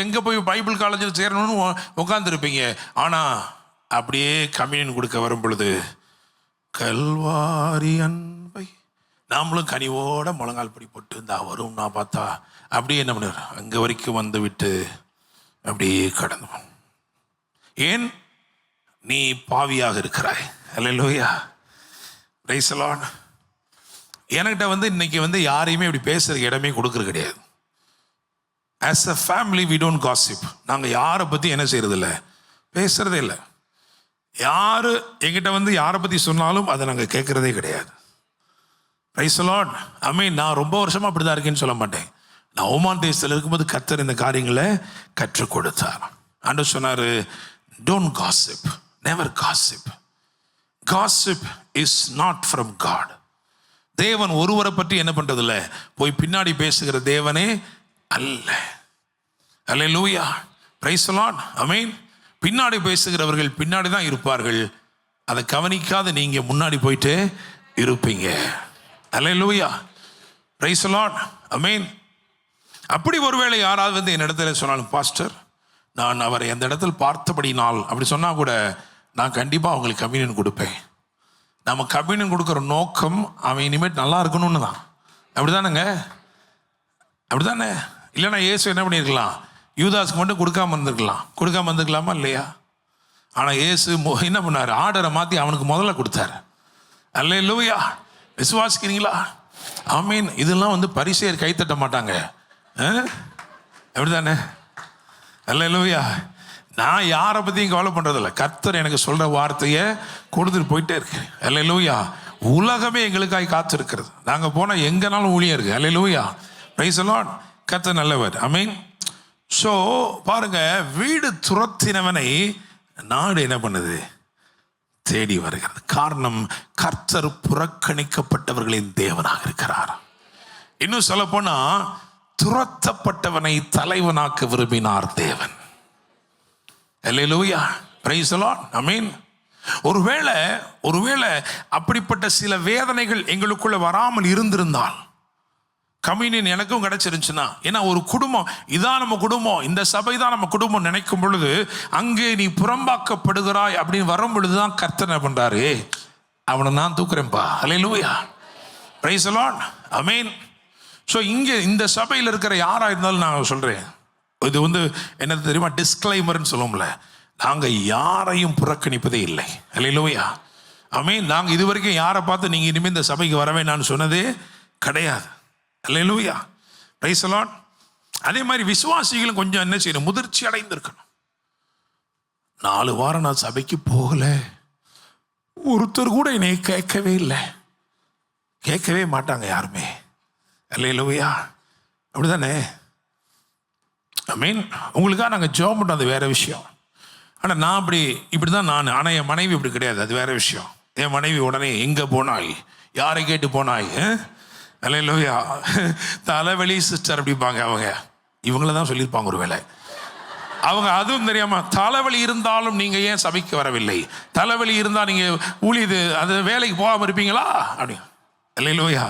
எங்க போய் பைபிள் காலேஜில் சேரணும்னு உட்காந்துருப்பீங்க. ஆனா அப்படியே கம்யூனியன் கொடுக்க வரும் பொழுது கல்வாரி அன்பை நாமளும் கனிவோட முழங்கால் படி போட்டு இருந்தா வரும். நான் பார்த்தா அப்படியே என்ன பண்ணுற அங்க வரைக்கும் வந்து விட்டு அப்படியே கடந்து. ஏன்? நீ பாவியாக இருக்கிறாய். Hallelujah, praise the lord. என்கிட்ட இன்னைக்கு யாரையுமே இப்படி பேசுறதுக்கு இடமே கொடுக்கறது கிடையாது. As a family we don't gossip. நாங்கள் யாரை பற்றி என்ன செய்யறது இல்லை, பேசுறதே இல்லை. யாரு எங்கிட்ட யாரை பற்றி சொன்னாலும் அதை நாங்கள் கேட்கறதே கிடையாது. பிரைஸ் தி லார்ட், ஆமென். நான் ரொம்ப வருஷமா அப்படிதான் இருக்கேன்னு சொல்ல மாட்டேன். நான் ஓமான் தேசத்தில் இருக்கும்போது கர்த்தர் இந்த காரியங்களை கற்றுக் கொடுத்தார். ஆண்டவர் சொன்னாரு, don't gossip, never gossip. Gossip is not from God. தேவன் ஒருவரை பற்றி என்ன பண்றதில்ல, போய் பின்னாடி பேசுகிற தேவனே அல்ல. அல்லேலூயா, பிரைஸ் தி லார்ட், ஆமென். பின்னாடி பேசுகிறவர்கள் பின்னாடி தான் இருப்பார்கள். அதை கவனிக்காத நீங்க முன்னாடி போயிட்டு இருப்பீங்க. அல்லேலூயா, பிரைஸ் தி லார்ட், ஆமென். அப்படி ஒருவேளை யாராவது என் இடத்துல சொன்னாலும், பாஸ்டர் நான் அவரை எந்த இடத்துல பார்த்தபடினால் அப்படி சொன்னா கூட நான் கண்டிப்பா அவங்களுக்கு கம்யூனியன் கொடுப்பேன். நம்ம கம்யூனியன் கொடுக்குற நோக்கம் அவன் இனிமேட் நல்லா இருக்கணும்னு தான். அப்படிதானுங்க, அப்படிதானே? இல்லைன்னா இயேசு என்ன பண்ணியிருக்கலாம், யூதாஸ்க்கு மட்டும் கொடுக்காம இருந்துக்கலாமா இல்லையா? ஆனால் இயேசு என்ன பண்ணார்? ஆர்டரை மாற்றி அவனுக்கு முதல்ல கொடுத்தாரு. அல்லேலூயா. விசுவாசிக்கிறீங்களா? ஆமீன். இதெல்லாம் பரிசேயர் கைத்தட்ட மாட்டாங்க, அப்படிதானே? அல்லேலூயா. நான் யாரை பற்றியும் கவலை பண்ணுறதில்ல. கர்த்தர் எனக்கு சொல்கிற வார்த்தையை கொடுத்துட்டு போயிட்டே இருக்கு. அல்லேலூயா. உலகமே எங்களுக்காக காத்திருக்கிறது. நாங்கள் போனால் எங்கேனாலும் ஊழியம் இருக்கு. அல்லேலூயா. Praise the Lord. கர்த்தர் நல்லவர். ஆமீன். ஸோ பாருங்க, வீடு துரத்தினவனை நாடு என்ன பண்ணுது? தேடி வருகிறது. காரணம், கர்த்தர் புறக்கணிக்கப்பட்டவர்களின் தேவனாக இருக்கிறார். இன்னும் சொல்ல போனா, துரத்தப்பட்டவனை தலைவனாக்க விரும்பினார் தேவன். அல்லேலூயா. Praise the Lord. ஆமென். ஒருவேளை அப்படிப்பட்ட சில வேதனைகள் எங்களுக்குள்ள வராமல் இருந்திருந்தால், கம்யூனியன் எனக்கும் கிடைச்சிருந்துச்சுன்னா, ஏன்னா ஒரு குடும்பம், இதான் நம்ம குடும்பம், இந்த சபை தான் நம்ம குடும்பம் நினைக்கும் பொழுது, அங்கே நீ புறம்பாக்கப்படுகிறாய் அப்படின்னு வரும் பொழுதுதான் கர்த்தர் என்ன பண்றாரு? அவனை நான் தூக்குறேன்ப்பா. அல்லேலூயா. Praise the Lord. ஆமென். ஸோ இங்கே இந்த சபையில் இருக்கிற யாரா இருந்தாலும் நான் சொல்றேன், இது என்ன தெரியுமா, டிஸ்க்ளைமர்னு சொல்லுவோம்ல, நாங்கள் யாரையும் புறக்கணிப்பதே இல்லை. அல்லேலூயா. ஆமென். நாங்கள் இது வரைக்கும் யாரை பார்த்து நீங்கள் இனிமேல் இந்த சபைக்கு வரவே நான் சொன்னதே கிடையாது. அல்லேலூயா. Praise the Lord. அதே மாதிரி விசுவாசிகளும் கொஞ்சம் என்ன செய்யணும்? முதிர்ச்சி அடைந்திருக்கணும். 4 வாரம் நான் சபைக்கு போகல, ஒருத்தர் கூட என்னை கேட்கவே இல்லை. கேட்கவே மாட்டாங்க யாருமே. அல்லேலூயா. அப்படிதானே? ஆமென். உங்களுக்காக நாங்கள் ஜெபம் பண்ணுறோம், அது வேற விஷயம். ஆனால் நான் இப்படி தான் நான். ஆனால் என் மனைவி இப்படி கிடையாது, அது வேற விஷயம். என் மனைவி உடனே எங்கே போனாய், யாரை கேட்டு போனாய்? அல்லேலூயா. தலைவலி சிஸ்டர் அப்படிப்பாங்க அவங்க. இவங்கள தான் சொல்லியிருப்பாங்க ஒரு வேளை. அவங்க அதுவும் தெரியாமல், தலைவலி இருந்தாலும் நீங்கள் ஏன் சபைக்கு வரவில்லை? தலைவலி இருந்தால் நீங்கள் அது வேலைக்கு போகாமல் இருப்பீங்களா? அப்படி. அல்லேலூயா.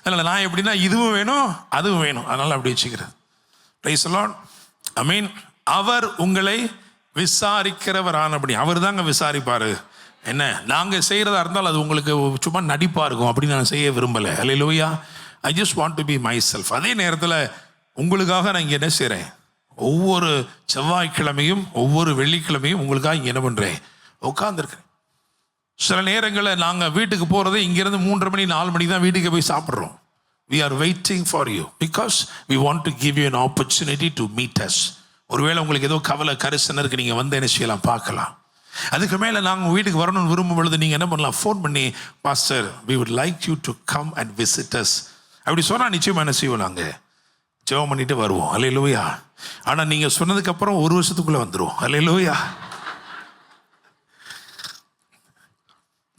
அதனால் நான் எப்படின்னா, இதுவும் வேணும் அதுவும் வேணும், அதனால் அப்படி வச்சுக்கிறது. Price the Lord. ஆமென். அவர் உங்களை விசாரிக்கிறவர் ஆனபடி அவர் தாங்க விசாரிப்பார். என்ன நாங்கள் செய்கிறதா இருந்தால் அது உங்களுக்கு சும்மா நடிப்பாக இருக்கும், அப்படின்னு நான் செய்ய விரும்பலை. அல்லேலூயா. I just want to be myself. அதே நேரத்தில் உங்களுக்காக நான் இங்கே என்ன செய்கிறேன்? ஒவ்வொரு செவ்வாய்க்கிழமையும் ஒவ்வொரு வெள்ளிக்கிழமையும் உங்களுக்காக இங்கே என்ன பண்ணுறேன்? உட்காந்துருக்கிறேன். சில நேரங்களில் நாங்கள் வீட்டுக்கு போகிறதே இங்கேருந்து 3:30 மணி 4 மணிக்கு தான் வீட்டுக்கு போய் சாப்பிட்றோம். We are waiting for you because we want to give you an opportunity to meet us. ஒருவேளை உங்களுக்கு ஏதோ கவலை கரிசனை இருக்கு, நீங்கள் வந்து என்ன செய்யலாம், பார்க்கலாம். அதுக்கு மேலே நாங்கள் வீட்டுக்கு வரணும்னு விரும்பும் பொழுது நீங்கள் என்ன பண்ணலாம்? ஃபோன் பண்ணி, pastor we would like you to come and visit us அப்படி சொன்னால் நிச்சயமாக என்ன செய்வோம்? நாங்கள் ஜெபம் பண்ணிட்டு வருவோம். அல்லேலூயா. ஆனால் நீங்கள் சொன்னதுக்கப்புறம் 1 வருஷத்துக்குள்ளே வந்துடுவோம். அல்லேலூயா.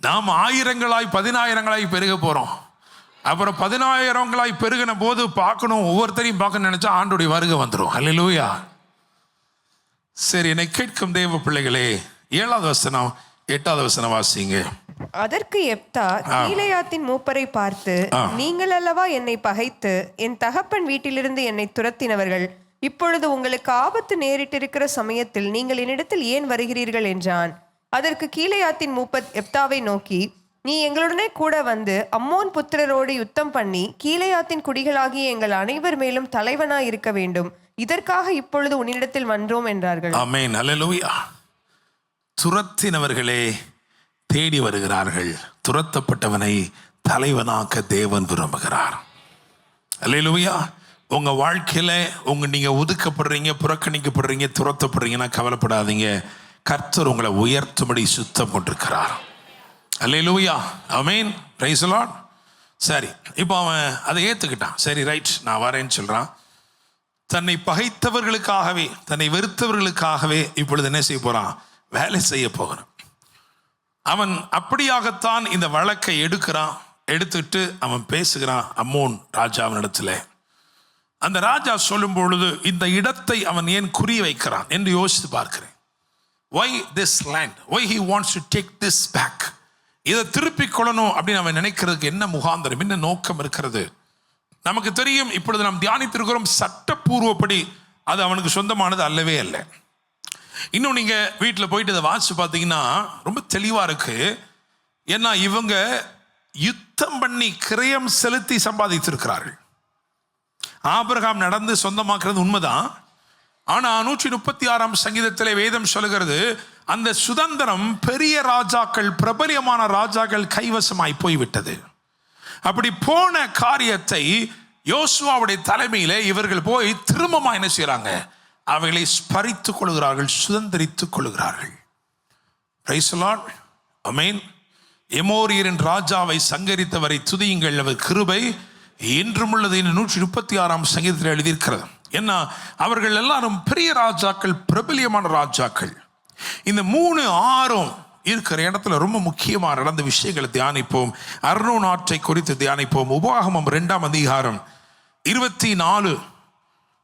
நாம் 1000-ஆய் 10000-ஆய் பெருக போகிறோம். அப்புறம் 10000-ஆய் பெருகின போது பார்க்கணும், ஒவ்வொருத்தரையும் பார்க்கணும்னு நினச்சா ஆண்டோடைய வருகை வந்துடும். அல்லேலூயா. சரி, என்னை கேட்கும் தேவ பிள்ளைகளே, 7வது வசனம் 8வது வசனம் வாசிங்க. அதற்கு எப்தா கீலேயாத்தின் மூப்பரை பார்த்து, நீங்கள் அல்லவா என்னை பகைத்து என் தகப்பன் வீட்டிலிருந்து என்னை துரத்தினவர்கள், இப்பொழுது உங்களுக்கு ஆபத்து நேரிட்டிருக்கிற சமயத்தில் நீங்கள் என்னிடத்தில் ஏன் வருகிறீர்கள் என்றான். அதற்கு கீலேயாத்தின் மூப்பர் எப்தாவை நோக்கி, நீ எங்களுடனே கூட வந்து அம்மோன் புத்திரரோடு யுத்தம் பண்ணி கீலேயாத்தின் குடிகளாகிய எங்கள் அனைவர் மேலும் தலைவனாய் இருக்க வேண்டும், இதற்காக இப்பொழுது உன்னிடத்தில் வந்தோம் என்றார்கள். ஆமென். அல்லேலூயா. துரத்தினவர்களே தேடி வருகிறார்கள். துரத்தப்பட்டவனை தலைவனாக்க தேவன் விரும்புகிறார். அல்லேலூயா. உங்க வாழ்க்கையில நீங்க ஒதுக்கப்படுறீங்க, புறக்கணிக்கப்படுறீங்க, துரத்தப்படுறீங்கன்னா கவலைப்படாதீங்க. கர்த்தர் உங்களை உயர்த்தும்படி சுத்தம் கொண்டிருக்கிறார். அல்லேலூயா. ஆமென். Praise the Lord. சரி, இப்போ அவன் அதை ஏத்துக்கிட்டான். சரி, ரைட், நான் வரேன்னு சொல்றான். தன்னை பகைத்தவர்களுக்காகவே, தன்னை வெறுத்தவர்களுக்காகவே இப்பொழுது என்ன செய்ய போறான்? வேலை செய்ய போகிறான். அவன் அப்படியாகத்தான் இந்த வழக்கை எடுத்துட்டு அவன் பேசுகிறான் அம்மோன் ராஜாவினிடத்துல. அந்த ராஜா சொல்லும் பொழுது இந்த இடத்தை அவன் ஏன் குறி வைக்கிறான் என்று யோசித்து பார்க்கிறேன். Why this land? Why he wants to take this back? இதை திருப்பிக் கொள்ளணும் அப்படின்னு அவன் நினைக்கிறதுக்கு என்ன முகாந்தரம், என்ன நோக்கம் இருக்கிறது? நமக்கு தெரியும், இப்பொழுது நாம் தியானித்திருக்கிறோம், சட்டப்பூர்வப்படி அது அவனுக்கு சொந்தமானது அல்லவே அல்ல. இன்னும் நீங்க வீட்டில் போயிட்டு இதை வாசிச்சு பார்த்தீங்கன்னா ரொம்ப தெளிவா இருக்கு. ஏன்னா இவங்க யுத்தம் பண்ணி கிரயம் செலுத்தி சம்பாதித்திருக்கிறார்கள். ஆபிரகாம் நடந்து சொந்தமாக்குறது உண்மைதான். ஆனா 136 சங்கீதத்திலே வேதம் சொல்லுகிறது, அந்த சுதந்திரம் பெரிய ராஜாக்கள், பிரபலியமான ராஜாக்கள் கைவசமாய் போய்விட்டது. அப்படி போன காரியத்தை யோசுவாவுடைய தலைமையில இவர்கள் போய் திரும்பமா என்ன செய்யறாங்க, அவைகளை ஸ்பரித்துக் கொள்கிறார்கள், சுதந்திரித்துக் கொள்கிறார்கள். பிரைஸ் தி லார்ட், ஆமென். எமோரியரின் ராஜாவை சங்கரித்தவரை துதியுங்கள், அவர் கிருபை என்றும் உள்ளது என்று 136 சங்கீதத்தில் எழுதியிருக்கிறது. என்ன, அவர்கள் எல்லாரும் பெரிய ராஜாக்கள், பிரபலியமான ராஜாக்கள். இந்த 3-6 இருக்கிற இடத்துல ரொம்ப முக்கியமாக நடந்த விஷயங்களை தியானிப்போம். அர்னோன் ஆற்றை குறித்து தியானிப்போம். உபாகமம் 2ஆம் அதிகாரம் 24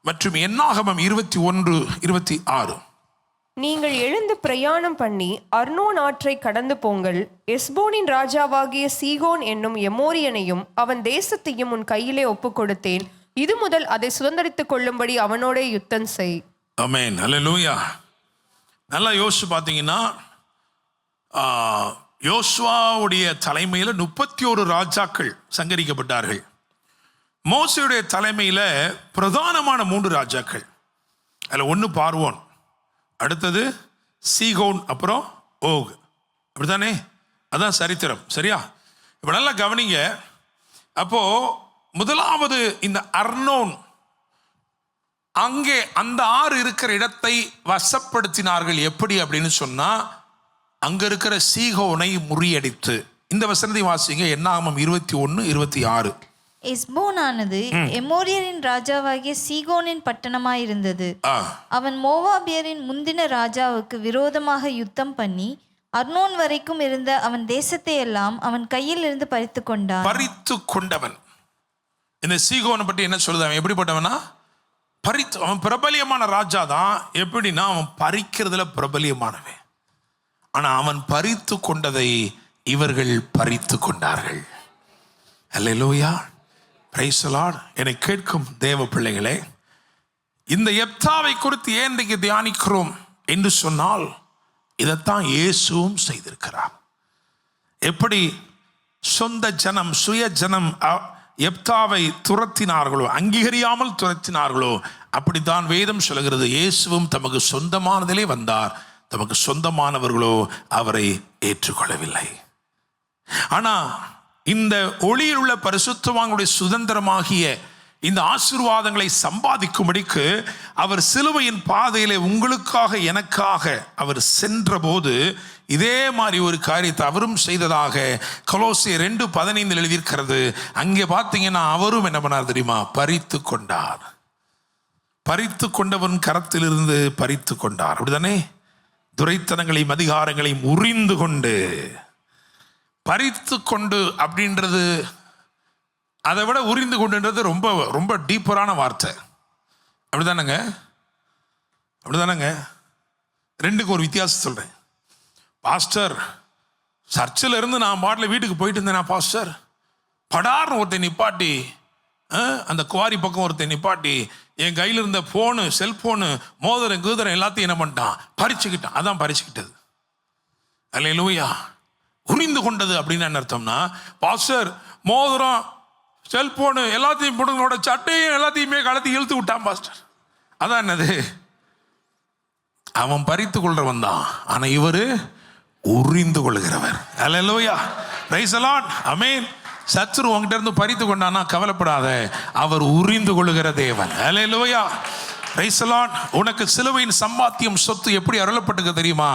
மற்றும் என்னாகமம் 21-26. நீங்கள் எழுந்து பிரயாணம் பண்ணி அர்னோன் ஆற்றை கடந்து போங்கள். எஸ்போனின் ராஜாவாகிய சீகோன் என்னும் எமோரியனையும் அவன் தேசத்தையும் உன் கையிலே ஒப்புக் கொடுத்தேன். இது முதல் அதை சுதந்திரித்துக் கொள்ளும்படி அவனோட யுத்தம் செய். ஆமென், அல்லேலூயா. நல்லா யோசிச்சு பார்த்தீங்கன்னா, யோசுவாவுடைய தலைமையில் 31 ராஜாக்கள் சங்கரிக்கப்பட்டார்கள். மோசேயுடைய தலைமையில் பிரதானமான 3 ராஜாக்கள். அதில் ஒன்று பார்வோன், அடுத்தது சீகோன், அப்புறம் ஓக். அப்படித்தானே? அதான் சரித்திரம், சரியா? இப்போ நல்லா கவனிங்க. அப்போ முதலாவது இந்த அர்னோன், அங்கே அந்த ஆறு இருக்கிற இடத்தை வசப்படுத்தினார்கள். எப்படி அப்படின்னு சொன்னா, அங்க இருக்கிற சீகோனை முறியடித்து. இந்த வசனத்தை வாசிங்க, என்னாகமம் 21-26. எஸ்போனானது எமோரியரின் ராஜாவாகிய சீகோனின் பட்டணமாயிருந்தது. அவன் மோவாபியரின் முந்தின ராஜாவுக்கு விரோதமாக யுத்தம் பண்ணி அர்னோன் வரைக்கும் இருந்த அவன் தேசத்தை எல்லாம் அவன் கையில் இருந்து பறித்து கொண்டான். பறித்து கொண்டவன். இந்த சீகோனை பற்றி என்ன சொல்லுது? அவன் எப்படிப்பட்டவனா? பறித்து. அவன் பிரபலியமான ராஜா தான். எப்படின்னா, அவன் பறிக்கிறதுல பிரபலியமானவன். ஆனா அவன் பறித்து கொண்டதை இவர்கள் பறித்து கொண்டார்கள். அல்லேலூயா, பிரைஸ் தி லார்ட். என்னை கேட்கும் தேவ பிள்ளைகளே, இந்த எப்தாவை குறித்து ஏன் இன்றைக்கு தியானிக்கிறோம் என்று சொன்னால், இதைத்தான் இயேசுவும் செய்திருக்கிறார். எப்படி சொந்த ஜனம், சுய ஜனம் எப்தாவை துரத்தினார்களோ, அங்கீகரியாமல் துரத்தினார்களோ, அப்படித்தான் வேதம் சொல்கிறது. இயேசுவும் தமக்கு சொந்தமானதிலே வந்தார், தமக்கு சொந்தமானவர்களோ அவரை ஏற்றுக்கொள்ளவில்லை. ஆனா இந்த ஒளியில் உள்ள பரிசுத்தவான்களுடைய சுதந்திரமாகிய இந்த ஆசீர்வாதங்களை சம்பாதிக்கும்படிக்கு அவர் சிலுவையின் பாதையிலே உங்களுக்காக எனக்காக அவர் சென்ற போது இதே மாதிரி ஒரு காரியத்தை அவரும் செய்ததாக கொலோசியர் 2:15 எழுதியிருக்கிறது. அங்கே பார்த்தீங்கன்னா, அவரும் என்ன பண்ணார் தெரியுமா? பறித்து கொண்டார். பறித்து கொண்டவன் கரத்திலிருந்து பறித்து கொண்டார். அப்படிதானே? துரைத்தனங்களையும் அதிகாரங்களையும் உரிந்து கொண்டு, பறித்து கொண்டு அப்படின்றது, அதை விட உரிந்து கொண்டுன்றது ரொம்ப ரொம்ப டீப்பரான வார்த்தை. அப்படிதானங்க? அப்படிதானங்க? ரெண்டுக்கும் ஒரு வித்தியாசம் சொல்றேன். பாஸ்டர், சர்ச்சில் இருந்து நான் பாட்டில் வீட்டுக்கு போயிட்டு இருந்தேன் பாஸ்டர், படார்னு ஒருத்தன் நிப்பாட்டி, அந்த குவாரி பக்கம் ஒருத்தன் நிப்பாட்டி என் கையில் இருந்த ஃபோனு, செல்ஃபோனு, மோதிரம் கீதரம் எல்லாத்தையும் என்ன பண்ணிட்டான்? பறிச்சுக்கிட்டான். அதான் பறிச்சுக்கிட்டது. அல்லேலூயா. உரிந்து கொண்டது அப்படின்னு என்ன அர்த்தம்னா, பாஸ்டர் மோதிரம், செல்போனு எல்லாத்தையும் பிடுங்களோட சட்டையும் எல்லாத்தையுமே கலத்தி இழுத்து விட்டான் பாஸ்டர். அதான் என்னது? அவன் பறித்து கொள்றவன் தான், ஆனா இவரு உரிந்து கொள்கிறவர். அல்லேலூயா, பிரைஸ் தி லார்ட், ஆமென். சத்துரு உங்ககிட்ட இருந்து பறித்து கொண்டானா கவலைப்படாத, அவர் உரிந்து கொள்ளுகிற தேவன். அல்லேலூயா, பிரைஸ் தி லார்ட். உனக்கு சிலுவையின் சம்பாத்தியம் சொத்து எப்படி அருளப்பட்டது தெரியுமா?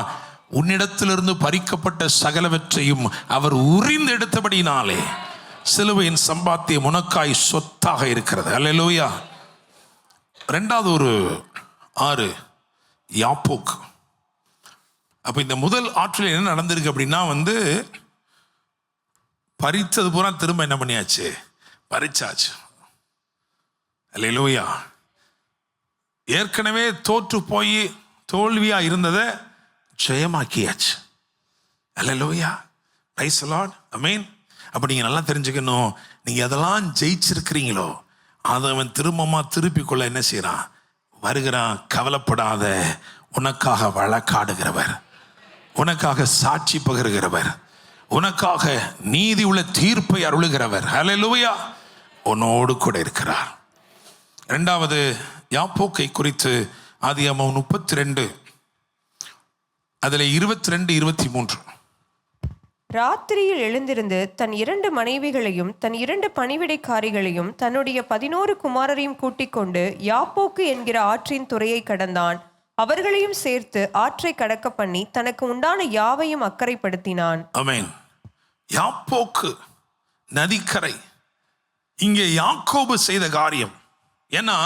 உன்னிடத்திலிருந்து பறிக்கப்பட்ட சகலவற்றையும் அவர் உரிந்து எடுத்தபடினாலே சிலுவையின் சம்பாத்தியம் உனக்காய் சொத்தாக இருக்கிறது. அல்லேலூயா. ரெண்டாவது ஒரு ஆறு யாப்போக். அப்ப இந்த முதல் ஆற்றில் என்ன நடந்திருக்கு அப்படின்னா, பறித்தது பூரா திரும்ப என்ன பண்ணியாச்சு? பறிச்சாச்சு. அல்லேலூயா. ஏற்கனவே தோற்று போய் தோல்வியா இருந்ததை ஜெயமாக்கியாச்சு. அல்லேலூயா, பிரைஸ் தி லார்ட், ஆமென். அப்ப நீங்க நல்லா தெரிஞ்சுக்கணும், நீங்க அதெல்லாம் ஜெயிச்சிருக்கிறீங்களோ அதை அவன் திருப்பி கொள்ள என்ன செய்யறான்? வருகிறான். கவலைப்படாத, உனக்காக வழக்காடுகிறவர், உனக்காக சாட்சி பகிர்கிறவர், உனக்காக நீதி உள்ள தீர்ப்பை அருளுகிறவர், அல்லேலூயா, உன்னோடு கூட இருக்கிறார். இரண்டாவது யாப்போக்கை குறித்து ஆதியாகமம் 32 அதில் 22, 23. ராத்திரியில் எழுந்திருந்து தன் 2 மனைவிகளையும் தன் 2 பணிவிடைக்காரிகளையும் தன்னுடைய 11 குமாரரையும் கூட்டிக் கொண்டு யாப்போக்கு என்கிற ஆற்றின் துறையை கடந்தான். அவர்களையும் சேர்த்து ஆற்றை கடக்க பண்ணி தனக்கு உண்டான யாவையும் அக்கறைப்படுத்தினான். ஆமென். யாப்போக்கு நதிக்கரை. இங்கே யாக்கோபு செய்த காரியம். ஏன்னா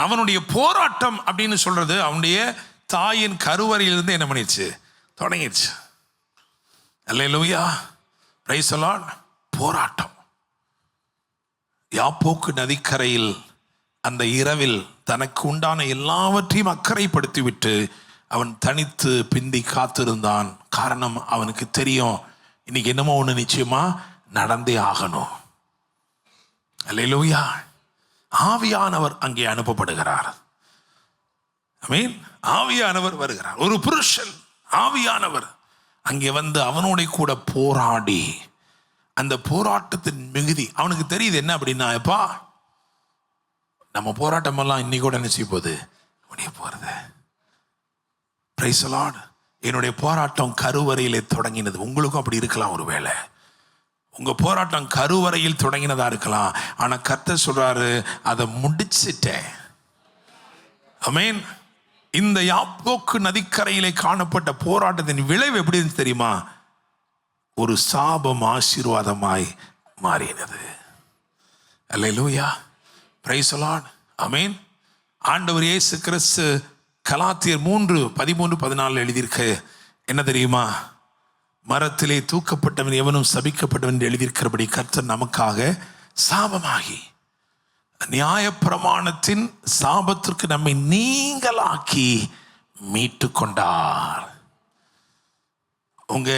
அவனுடைய போராட்டம் அப்படின்னு சொல்றது அவனுடைய தாயின் கருவறையிலிருந்து என்ன பண்ணிடுச்சு, தொடங்கிடுச்சு. அல்லேலூயா, பிரைஸ் தி லார்ட். போராட்டம். யாப்போக்கு நதிக்கரையில் அந்த இரவில் தனக்கு உண்டான எல்லாவற்றையும் அக்கறைப்படுத்திவிட்டு அவன் தனித்து பிந்தி காத்திருந்தான். காரணம், அவனுக்கு தெரியும் இன்னைக்கு என்னமோ ஒன்று நிச்சயமா நடந்தே ஆகணும். அல்லேலூயா. ஆவியானவர் அங்கே அனுப்பப்படுகிறார். ஆமென். ஆவியானவர் வருகிறார். ஒரு புருஷன் ஆவியானவர் அங்கே வந்து அவனோட கூட போராடி அந்த போராட்டத்தின் மிகுதி அவனுக்கு தெரியுது. என்ன அப்படின்னா, எப்பா நம்ம போராட்டம் எல்லாம் இன்னைக்கு கூட என்ன செய்ய போகுது, முடிய போறது. Price the Lord. என்னுடைய போராட்டம் கருவறையிலே தொடங்கினது. உங்களுக்கும் அப்படி இருக்கலாம். ஒருவேளை உங்க போராட்டம் கருவறையில் தொடங்கினதா இருக்கலாம். ஆனா கர்த்தர் சொல்றாரு, அதை முடிச்சிட்டேன். ஆமென். இந்த யாப்போக்கு நதிக்கரையிலே காணப்பட்ட போராட்டத்தின் விளைவு எப்படி இருந்துச்சு தெரியுமா? ஒரு சாபம் ஆசீர்வாதமாய் மாறினது. அல்லேலூயா, பிரைஸ் தி லார்ட். ஆமென். ஆண்டவர் இயேசு கிறிஸ்து கலாத்தியர் 3:13-14 எழுதியிருக்க என்ன தெரியுமா? மரத்திலே தூக்கப்பட்டவன் எவனும் சபிக்கப்பட்டவன் என்று எழுதியிருக்கிறபடி கர்த்தர் நமக்காக சாபமாகி நியாயப்பிரமாணத்தின் சாபத்திற்கு நம்மை நீங்களாக்கி மீட்டு கொண்டார். உங்க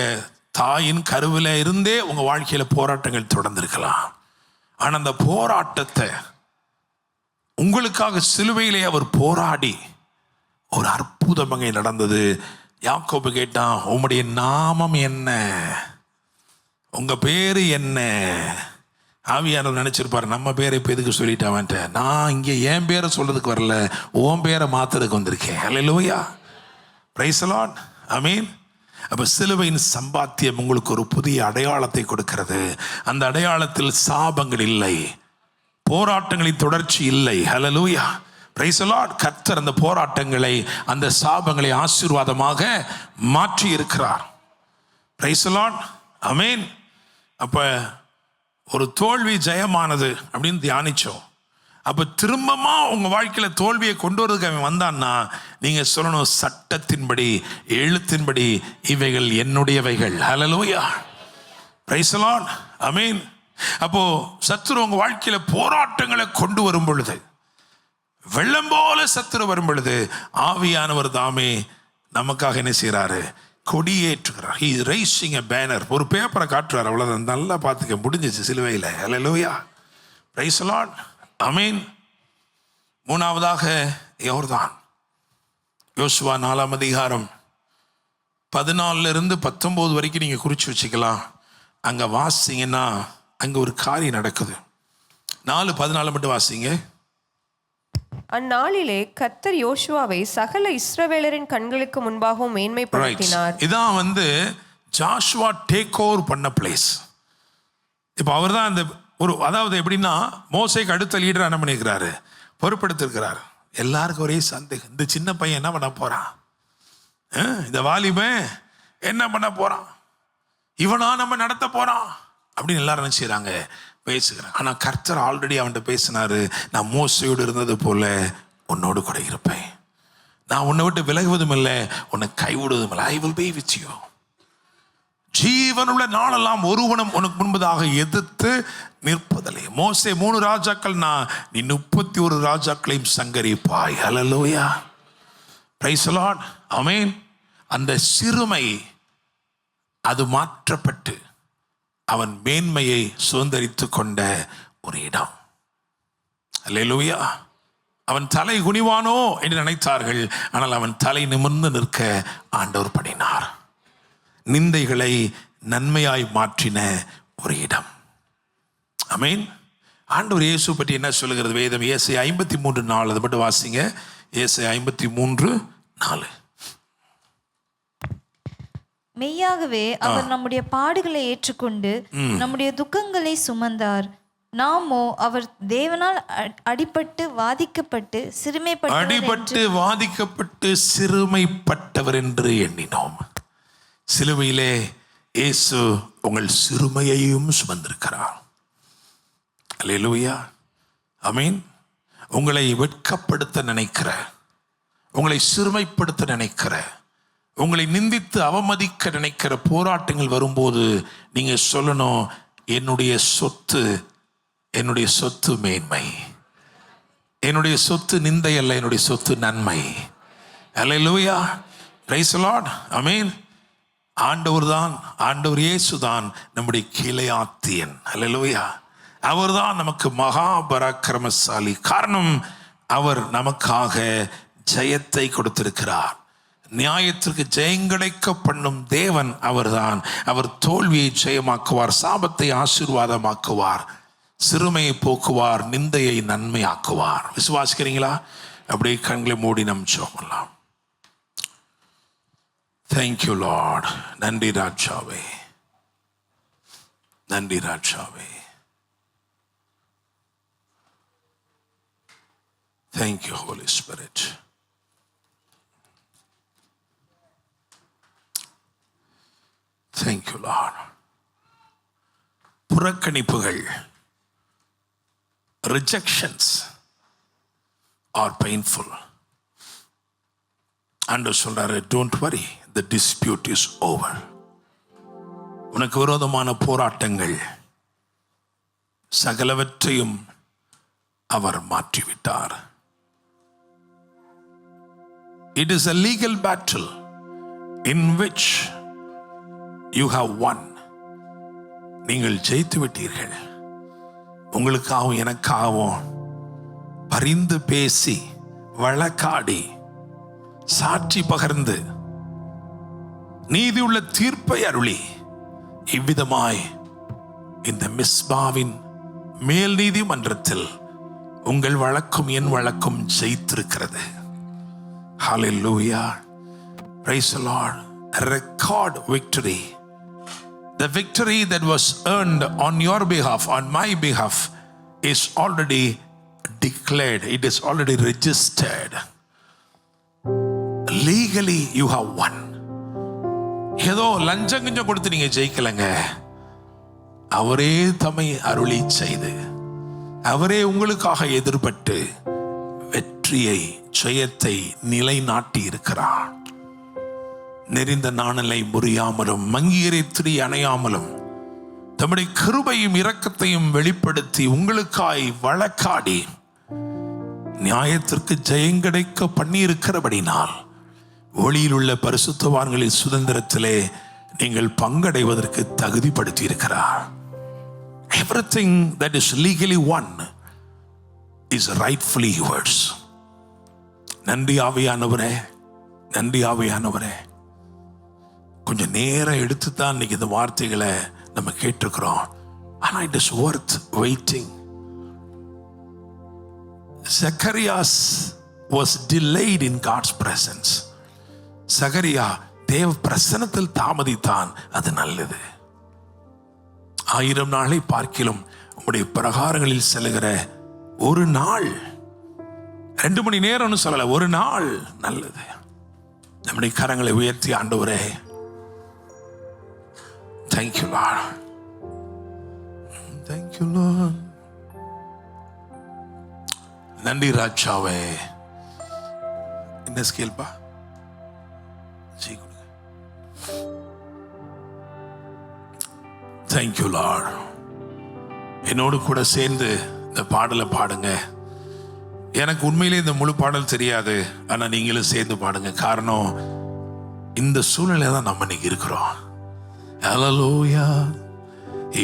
தாயின் கருவில இருந்தே உங்க வாழ்க்கையில போராட்டங்கள் தொடர்ந்திருக்கலாம். ஆனா அந்த போராட்டத்தை உங்களுக்காக சிலுவையிலே அவர் போராடி ஒரு அற்புதம் அங்கே நடந்தது. யாக்கோபு கேட்டான், உம்முடைய நாமம் என்ன, உங்க பேரு என்ன? ஆவியானவர் நினைச்சிருப்பாரு, நம்ம பேரை இப்போ எதுக்கு சொல்லிட்டாவன்ட்ட, நான் இங்கே என் பேரை சொல்றதுக்கு வரல, உன் பேரை மாத்துறதுக்கு வந்திருக்கேன். அல்லேலூயா, பிரைஸ் தி லார்ட். ஆமென். அப்ப சிலுவையின் சம்பாத்தியம் உங்களுக்கு ஒரு புதிய அடையாளத்தை கொடுக்கிறது. அந்த அடையாளத்தில் சாபங்கள் இல்லை, போராட்டங்களின் தொடர்ச்சி இல்லை. ஹல்லேலூயா, பிரைஸ் தி லார்ட். கர்த்தர் அந்த போராட்டங்களை, அந்த சாபங்களை ஆசீர்வாதமாக மாற்றி இருக்கிறார். Praise the Lord. ஆமென். அப்ப ஒரு தோல்வி ஜெயமானது அப்படின்னு தியானிச்சோம். அப்ப திரும்பமா உங்க வாழ்க்கையில தோல்வியை கொண்டு வரதுக்கு அவன் வந்தான்னா நீங்க சொல்லணும், சட்டத்தின்படி எழுத்தின்படி இவைகள் என்னுடையவைகள். ஹல்லேலூயா, பிரைஸ் தி லார்ட். ஆமென். அப்போ சத்துரு உங்க வாழ்க்கையில போராட்டங்களை கொண்டு வரும் பொழுது, வெள்ளம் போல சத்துரு வரும் பொழுது, ஆவியானவர் தாமே நமக்காக என்ன செய்யறாரு, கொடியேற்றுகிறார். He is raising a banner. ஒரு பேப்பரை காட்டுறார், அவ்வளவுதான். நல்லா பார்த்துக்க, முடிஞ்சிச்சு சிலுவையில். ஹல்லேலூயா, பிரைஸ் தி லார்ட். ஆமென். மூணாவதாக யோர்தான். யோசுவா 4ஆம் அதிகாரம் 14-19 வரைக்கும் நீங்க குறிச்சு வச்சுக்கலாம். அங்க வாசிங்கன்னா அங்க ஒரு காரியம் நடக்குது. 4:14 மட்டும் வாசிங்க. அந்நாளிலே கர்த்தர் யோசுவாவை சகல இஸ்ரவேலரின் கண்களுக்கு முன்பாகவும் மேன்மைப்படுத்தினார். இதான் வந்து ஜாஷுவா டேக் ஓவர் பண்ண பிளேஸ். இப்போ அவர் தான் அந்த ஒரு, அதாவது எப்படின்னா, மோசேக்கு அடுத்த லீடர் என்ன பண்ணியிருக்கிறாரு, பொறுப்படுத்திருக்கிறார். எல்லாருக்கும் ஒரே சந்தேகம், இந்த சின்ன பையன் என்ன பண்ண போறான், இந்த வாலிபன் என்ன பண்ண போறான், இவனா நம்ம நடத்த போறான் அப்படின்னு எல்லாரும் நினைச்சுறாங்க, பேசுகிறாங்க. ஆனா கர்த்தர் ஆல்ரெடி அவன்கிட்ட பேசினாரு, நான் மோசையோடு இருந்தது போல உன்னோடு கூட இருப்பேன், நான் உன்னை விட்டு விலகுவதும் இல்லை, உன்னை கைவிடுவதும் இல்லை. I will be with you. ஜீவனுள்ள நாளெல்லாம் ஒருவனும் உனக்கு முன்பதாக எதிர்த்து நிற்பதில்லை. மோசே 3 ராஜாக்கள், நீ 31 ராஜாக்களையும் சங்கரிப்பாய். ஹல்லேலூயா, பிரைஸ் தி லார்ட். ஆமென். அந்த சிறுமை அது மாற்றப்பட்டு அவன் மேன்மையை சுதந்தரித்து கொண்ட ஒரு இடம். அல்லேலூயா. அவன் தலை குனிவானோ என்று நினைத்தார்கள், ஆனால் அவன் தலை நிமிர்ந்து நிற்க ஆண்டவர் பண்ணினார். நிந்தைகளை நன்மையாய் மாற்றின ஒரு இடம். ஆமென். ஆண்டவர் இயேசு பற்றி என்ன சொல்லுகிறது வேதம்? ஏசாயா 53:4, அது மட்டும் வாசிங்க. ஏசாயா 53:4. மெய்யாகவே அவர் நம்முடைய பாடுகளை ஏற்றுக்கொண்டு நம்முடைய துக்கங்களை சுமந்தார். நாமோ அவர் தேவனால் அடிபட்டு வாதிக்கப்பட்டு சிறுமைப்பட்டவர் என்று எண்ணினோம். சிலுவையிலே இயேசு உங்கள் சிறுமையையும் சுமந்திருக்கிறார். அல்லேலூயா, ஆமென். உங்களை வெட்கப்படுத்த நினைக்கிற, உங்களை சிறுமைப்படுத்த நினைக்கிற, உங்களை நிந்தித்து அவமதிக்க நினைக்கிற போராட்டங்கள் வரும்போது நீங்க சொல்லணும், என்னுடைய சொத்து மேன்மை, என்னுடைய சொத்து நிந்தை அல்ல, என்னுடைய சொத்து நன்மை. அல்லேலூயா, பிரைஸ் தி லார்ட், ஆமென். ஆண்டவர் இயேசுதான் நம்முடைய கீலேயாத்தியன். அல்லேலூயா, அவர்தான் நமக்கு மகா பராக்கிரமசாலி. காரணம், அவர் நமக்காக ஜெயத்தை கொடுத்திருக்கிறார். நியாயத்திற்கு ஜெயங்களைக்க பண்ணும் தேவன் அவர்தான். அவர் தோல்வியை ஜெயமாக்குவார், சாபத்தை ஆசீர்வாதமாக்குவார், சிறுமையை போக்குவார், நிந்தையை நன்மையாக்குவார். விசுவாசிக்கிறீங்களா? அப்படியே கண்களை மூடி நம் ஜெபம் பண்ணலாம். Thank you Lord. நன்றி ராஜாவே, நன்றி ராஜாவே. Thank you, Holy Spirit. Thank you, Lord. புறக்கணிப்புகள், rejections are painful. ஆண்டவர் சொல்றாரு, don't worry, the dispute is over. உனக்கு விரோதமான போராட்டங்கள் சகலவற்றையும் அவர் மாற்றிவிட்டார். It is a legal battle in which you have won. நீங்கள் ஜெயித்து விட்டீர்கள். உங்களுக்காகவும் எனக்காகவும் பரிந்து பேசி, வழக்காடி, சாட்சி பகர்ந்து, நீதியுள்ள தீர்ப்பை அருளி, இவ்விதமாய் இந்த மிஸ்பாவின் மேல் நீதிமன்றத்தில் உங்கள் வழக்கும் என் வழக்கும் ஜெயித்திருக்கிறது. Hallelujah. Praise the Lord. A record victory. The victory that was earned on your behalf, on my behalf, is already declared. It is already registered. Legally you have won. ஏதோ லஞ்சம் கொஞ்சம் கொடுத்து நீங்க ஜெயிக்கலங்க. அவரே தம்மை அருளி செய்து, அவரே உங்களுக்காக எதிர்பட்டு வெற்றியை, ஜெயத்தை நிலைநாட்டி இருக்கிறார். நெறிந்த நாணலை முறியாமலும் மங்கியரை திரி அணையாமலும் தம்முடைய கிருபையும் இரக்கத்தையும் வெளிப்படுத்தி உங்களுக்காய் வழக்காடி நியாயத்திற்கு ஜெயங்கடைக்க பண்ணி இருக்கிறபடினால் ஒளியில் உள்ள பரிசுத்தவான்களின் சுதந்திரத்திலே நீங்கள் பங்கடைவதற்கு தகுதிப்படுத்தி இருக்கிறார். Everything that is legally won is rightfully yours. நன்றி ஆவியானவரே, நன்றி ஆவியானவரே. கொஞ்சம் நேரம் எடுத்து தான் இன்னைக்கு இந்த வார்த்தைகளை நம்ம கேட்டிருக்கிறோம். ஆனா it is worth waiting. Zacharias was delayed in God's presence. சகரியா தேவ பிரசன்னத்தில் தாமதித்தான், அது நல்லது. 1000 நாளை பார்க்கிலும் உங்களுடைய பிரகாரங்களில் செல்கிற ஒரு நாள், 2 மணி நேரம்னு சொல்லல, ஒரு நாள் நல்லது. நம்முடைய கரங்களை உயர்த்தி, ஆண்டவரே thank you Lord, thank you Lord. நன்றி ராஜாவே. என்ன ஸ்கேல்பா thank you Lord. என்னோடு கூட சேர்ந்து இந்த பாடலை பாடுங்க. எனக்கு உண்மையிலே இந்த முழு பாடல் தெரியாது, ஆனா நீங்களும் சேர்ந்து பாடுங்க. காரணம், இந்த சூழ்நிலை தான் நம்ம இன்னைக்கு இருக்கிறோம். ஹல்லேலூயா.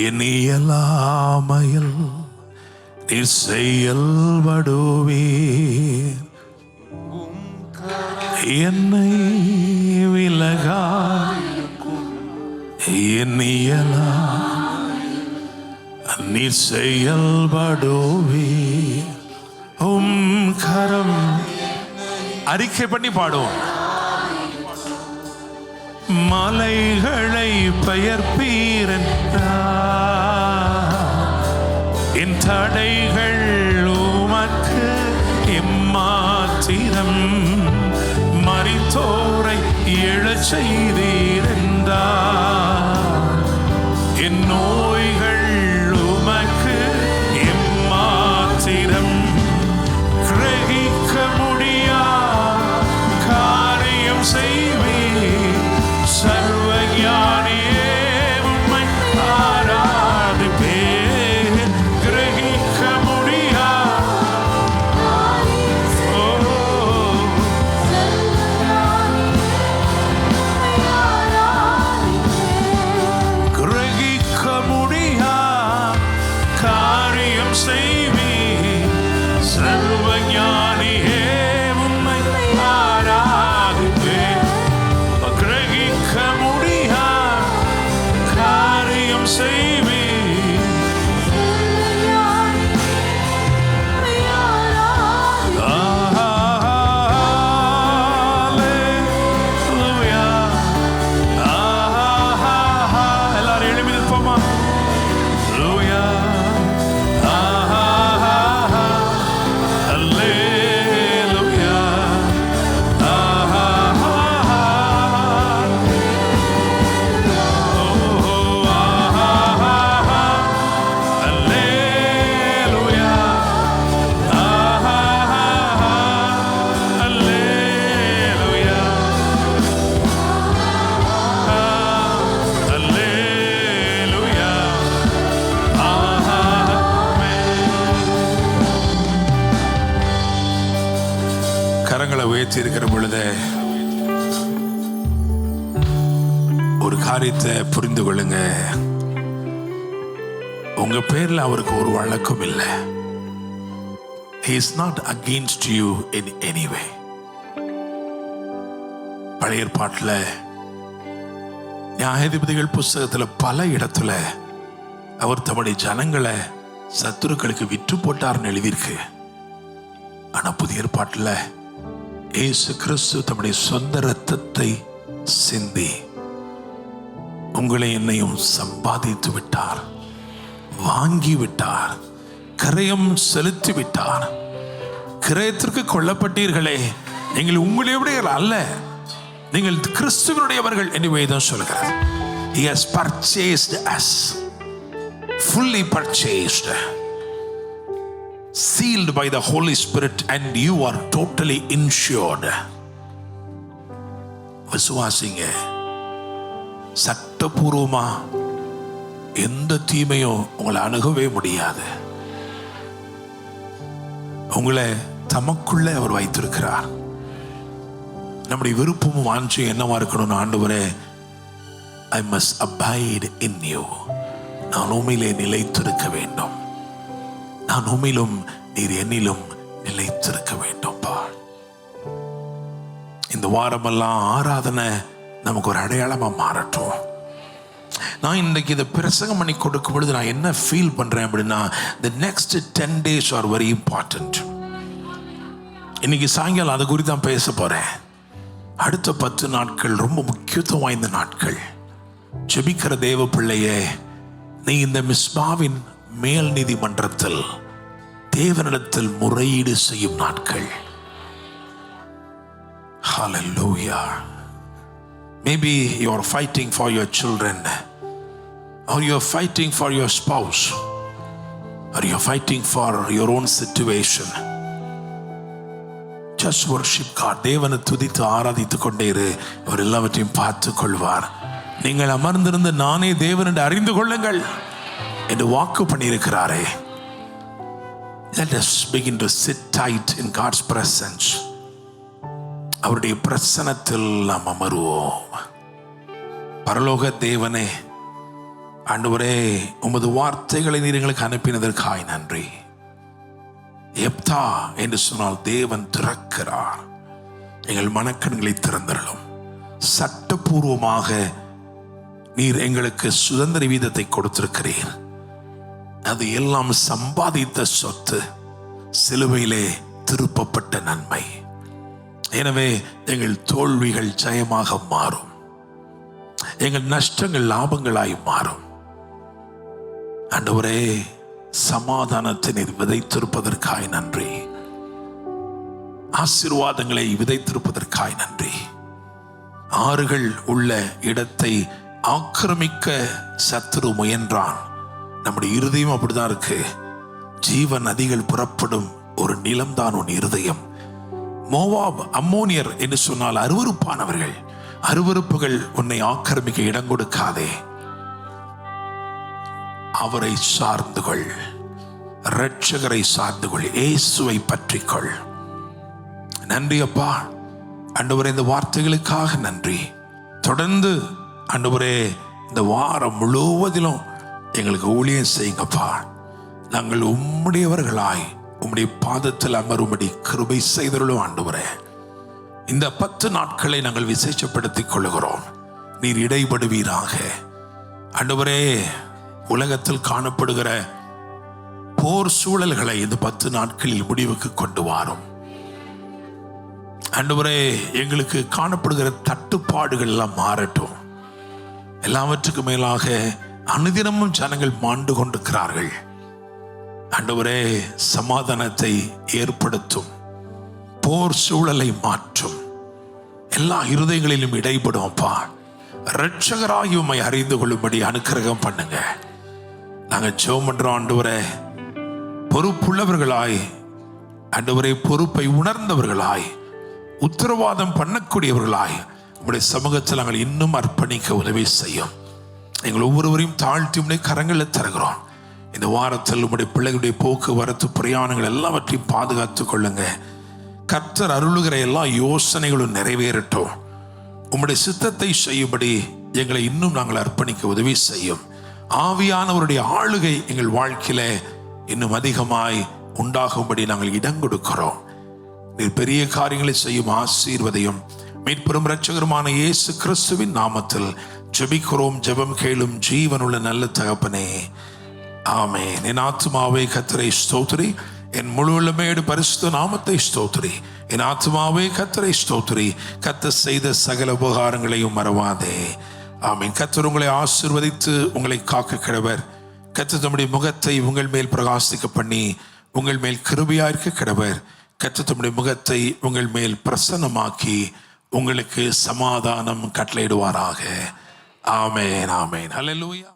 என் இயலாமையில் நீர் செயல்படுவீர், என்னை விலகா என் இயலாமையில் நீர் செயல்படுவீர், கரம் அறிக்கை பண்ணி பாடுவோம். மலைகளை பெயர்ப்பீரென்றார், என் தடைகள் உமக்கு எம்மாத்திரம், மரித்தோரை எழச் செய்தீரென்றார், என் நோய்கள் உமக்கு எம்மாத்திரம், கிரகிக்க முடியா காரியம் செய்வீர், சர்வஞானியே உம்மை ஆராதிப்பேன், கிரகிக்க முடியா கிரகிக்க முடியா காரியம் செய்வீர், சர்வஞானியே உம்மை ஆராதிப்பேன், கிரகிக்க முடியா காரியம் செய்வீர். Hallelujah. எல்லாரும் எழுப்பி நிற்போமா? Hallelujah. Hallelujah. கரங்களை உயர்த்தி இருக்கிற பொழுது ஒரு காரியத்தை புரிந்து கொள்ளுங்க. உங்க பேர்ல அவருக்கு ஒரு வழக்கம் இல்லை. He is not against you in any way. பழைய ஏற்பாட்டுல நியாயாதிபதிகள் புஸ்தகத்துல பல இடத்துல அவர் தம்முடைய ஜனங்களை சத்துருக்களுக்கு விற்று போட்டார்னு எழுதியிருக்கு. ஆனா புதிய ஏற்பாட்டுல இயேசு கிறிஸ்து தம்முடைய சொந்த இரத்தத்தை சிந்தி உங்களை என்னையும் சம்பாதித்து விட்டார், வாங்கி விட்டார், கிரயம் செலுத்தி விட்டார். கிரயத்திற்கு கொல்லப்பட்டீர்களே, நீங்கள் உங்களுடையவர்கள் அல்ல, நீங்கள் கிறிஸ்துவனுடையவர்கள் என்று வேதம் சொல்கிறது. He has purchased us, fully purchased, sealed by the Holy Spirit, and you are totally insured. விசுவாசிங்க, சட்டபூர்வமா எந்த தீமையும் உங்களை அணுகவே முடியாது. உங்களை தமக்குள்ளே அவர் வைத்திருக்கிறார். நம்முடைய விருப்பமும் வாஞ்சியும் என்னவா இருக்கணும்னு, ஆண்டவரே, I must abide in you, நான் உம்மிலே நிலைத்திருக்க வேண்டும், நான் உம்மிலும் நீர் என்னிலும் நிலைத்திருக்க வேண்டும்பா. இந்த வாரமெல்லாம் ஆராதனை நமக்கு ஒரு அடையாளமா மாறட்டும். நான் இன்னைக்கு இதை பிரசங்கம் பண்ணி கொடுக்கும் பொழுது நான் என்ன ஃபீல் பண்றேன் அப்படின்னா, the next 10 days are very important. இன்னைக்கு சாயங்காலம் அதை குறித்து தான் பேச போறேன். அடுத்த 10 நாட்கள் ரொம்ப முக்கியத்துவம் வாய்ந்த நாட்கள். ஜெபிக்கிற தேவ பிள்ளையே, நீ இந்த மிஸ்பாவின் மேல் நீதிமன்றத்தில் தேவனிடத்தில் முறையீடு செய்யும் நாட்கள். Hallelujah. Maybe you are fighting for your children, or you are fighting for your spouse, or you are fighting for your own situation. Just worship God. தேவனை துதித்து ஆராதித்துக் கொண்டே இரு, அவர் எல்லாவற்றையும் பார்த்துக் கொள்வார். நீங்கள் அமர்ந்திருந்து நானே தேவன் என்று அறிந்து கொள்ளுங்கள் என்று வாக்கு பண்ணியிருக்கிறாரே. Let us begin to sit tight in God's presence. அவருடைய பிரசன்னத்தில் நாம் அமருவோம். பரலோக தேவனே, ஆண்டவரே, உமது வார்த்தைகளை நீர் எங்களுக்கு அனுப்பினதற்காய் நன்றி. எப்தா என்று சொன்னால் தேவன் திறக்கிறார். எங்கள் மனக்கண்களை திறந்தருளும். சட்டபூர்வமாக நீர் எங்களுக்கு சுதந்திர வீதத்தை கொடுத்திருக்கிறீர். அது எல்லாம் சம்பாதித்த சொத்து, சிலுவையிலே திருப்பப்பட்ட நன்மை. எனவே எங்கள் தோல்விகள் ஜெயமாக மாறும், எங்கள் நஷ்டங்கள் லாபங்களாய் மாறும். ஆண்டவரே, சமாதானத்தை நீர் விதைத்திருப்பதற்காய் நன்றி. ஆசீர்வாதங்களை விதைத்திருப்பதற்காய் நன்றி. ஆறுகள் உள்ள இடத்தை ஆக்கிரமிக்க சத்துரு முயன்றான். நம்முடைய இருதயம் அப்படிதான் இருக்கு. ஜீவ நதிகள் புறப்படும் ஒரு நிலம்தான் உன் இருதயம். மோவாப், அம்மோனியர் என்று சொன்னால் அருவருப்பானவர்கள். அருவருப்புகள் உன்னை ஆக்கிரமிக்க இடம் கொடுக்காதே. அவரை சார்ந்து கொள், இரட்சகரை சார்ந்து கொள், இயேசுவை பற்றிக்கொள். நன்றி அப்பா. ஆண்டவரே, இந்த வார்த்தைகளுக்காக நன்றி. தொடர்ந்து ஆண்டவரே இந்த வாரம் முழுவதிலும் எங்களுக்கு ஊழியம் செய்யுங்கப்பா. நாங்கள் உம்முடையவர்களாய் உம்முடைய பாதத்தில் அமரும்படி கிருபை செய்தருளும் ஆண்டவரே. இந்த 10 நாட்களை நாங்கள் விசேஷப்படுத்திக் கொள்கிறோம். நீர் இடைபடுவீராக ஆண்டவரே. உலகத்தில் காணப்படுகிற போர் சூழல்களை இந்த 10 நாட்களில் முடிவுக்கு கொண்டு வாரும் ஆண்டவரே. எங்களுக்கு காணப்படுகிற தட்டுப்பாடுகள் எல்லாம் மாறட்டும். எல்லாவற்றுக்கும் மேலாக அனுதினமும் ஜனங்கள் மாண்டு கொண்டிருக்கிறார்கள். ஆண்டவரே, சமாதானத்தை ஏற்படுத்தும், போர் சூழலை மாற்றும், எல்லா இருதயங்களிலும் இடைப்படும் அப்பா. இரட்சகராகி உம்மை அறிந்து கொள்ளும்படி அனுக்கிரகம் பண்ணுங்க. நாங்கள் ஜெபம் பண்றோம் ஆண்டவரே. பொறுப்புள்ளவர்களாய் ஆண்டவரே, பொறுப்பை உணர்ந்தவர்களாய், உத்தரவாதம் பண்ணக்கூடியவர்களாய் உங்களுடைய சமூகத்தில் நாங்கள் இன்னும் அர்ப்பணிக்க உதவி செய்யும். எங்கள் ஒவ்வொருவரையும் தாழ்த்தி உடைய கரங்களில் தருகிறோம். இந்த வாரத்தில் உங்களுடைய பிள்ளைகளுடைய போக்குவரத்து பிரயாணங்கள் எல்லாவற்றையும் பாதுகாத்துக் கொள்ளுங்க. கர்த்தர் அருளுகிற எல்லா யோசனைகளும் நிறைவேறட்டும். உம்முடைய சித்தத்தை செய்யும்படி எங்களை இன்னும் நாங்கள் அர்ப்பணிக்க உதவி செய்யும். ஆவியானவருடைய ஆளுகை எங்கள் வாழ்க்கையில இன்னும் அதிகமாய் உண்டாகும்படி நாங்கள் இடம் கொடுக்கிறோம். நீர் பெரிய காரியங்களை செய்யும் ஆசீர்வதையும் மீட்பெரும் இரட்சகருமான இயேசு கிறிஸ்துவின் நாமத்தில் ஜெபிக்கிறோம். ஜெபம் கேளும் ஜீவனுள்ள நல்ல தகப்பனே, ஆமென். என் ஆத்துமாவே கர்த்தரை ஸ்தோத்திரி, என் முழு உள்ளமேடு பரிசுத்த நாமத்தை ஸ்தோத்திரி. என் ஆத்துமாவே கர்த்தரை ஸ்தோத்திரி, கர்த்தர் செய்த சகல உபகாரங்களையும் மறவாதே. ஆமென். கர்த்தர் உங்களை ஆசீர்வதித்து உங்களை காக்க கிடவர். கர்த்தர் தம்முடைய முகத்தை உங்கள் மேல் பிரகாசிக்க பண்ணி உங்கள் மேல் கிருபையாயிருக்க கிடவர். கர்த்தர் தம்முடைய முகத்தை உங்கள் மேல் பிரசன்னமாக்கி உங்களுக்கு சமாதானம் கட்டளையிடுவாராக. ஆமென், ஆமென். ஹல்லேலூயா.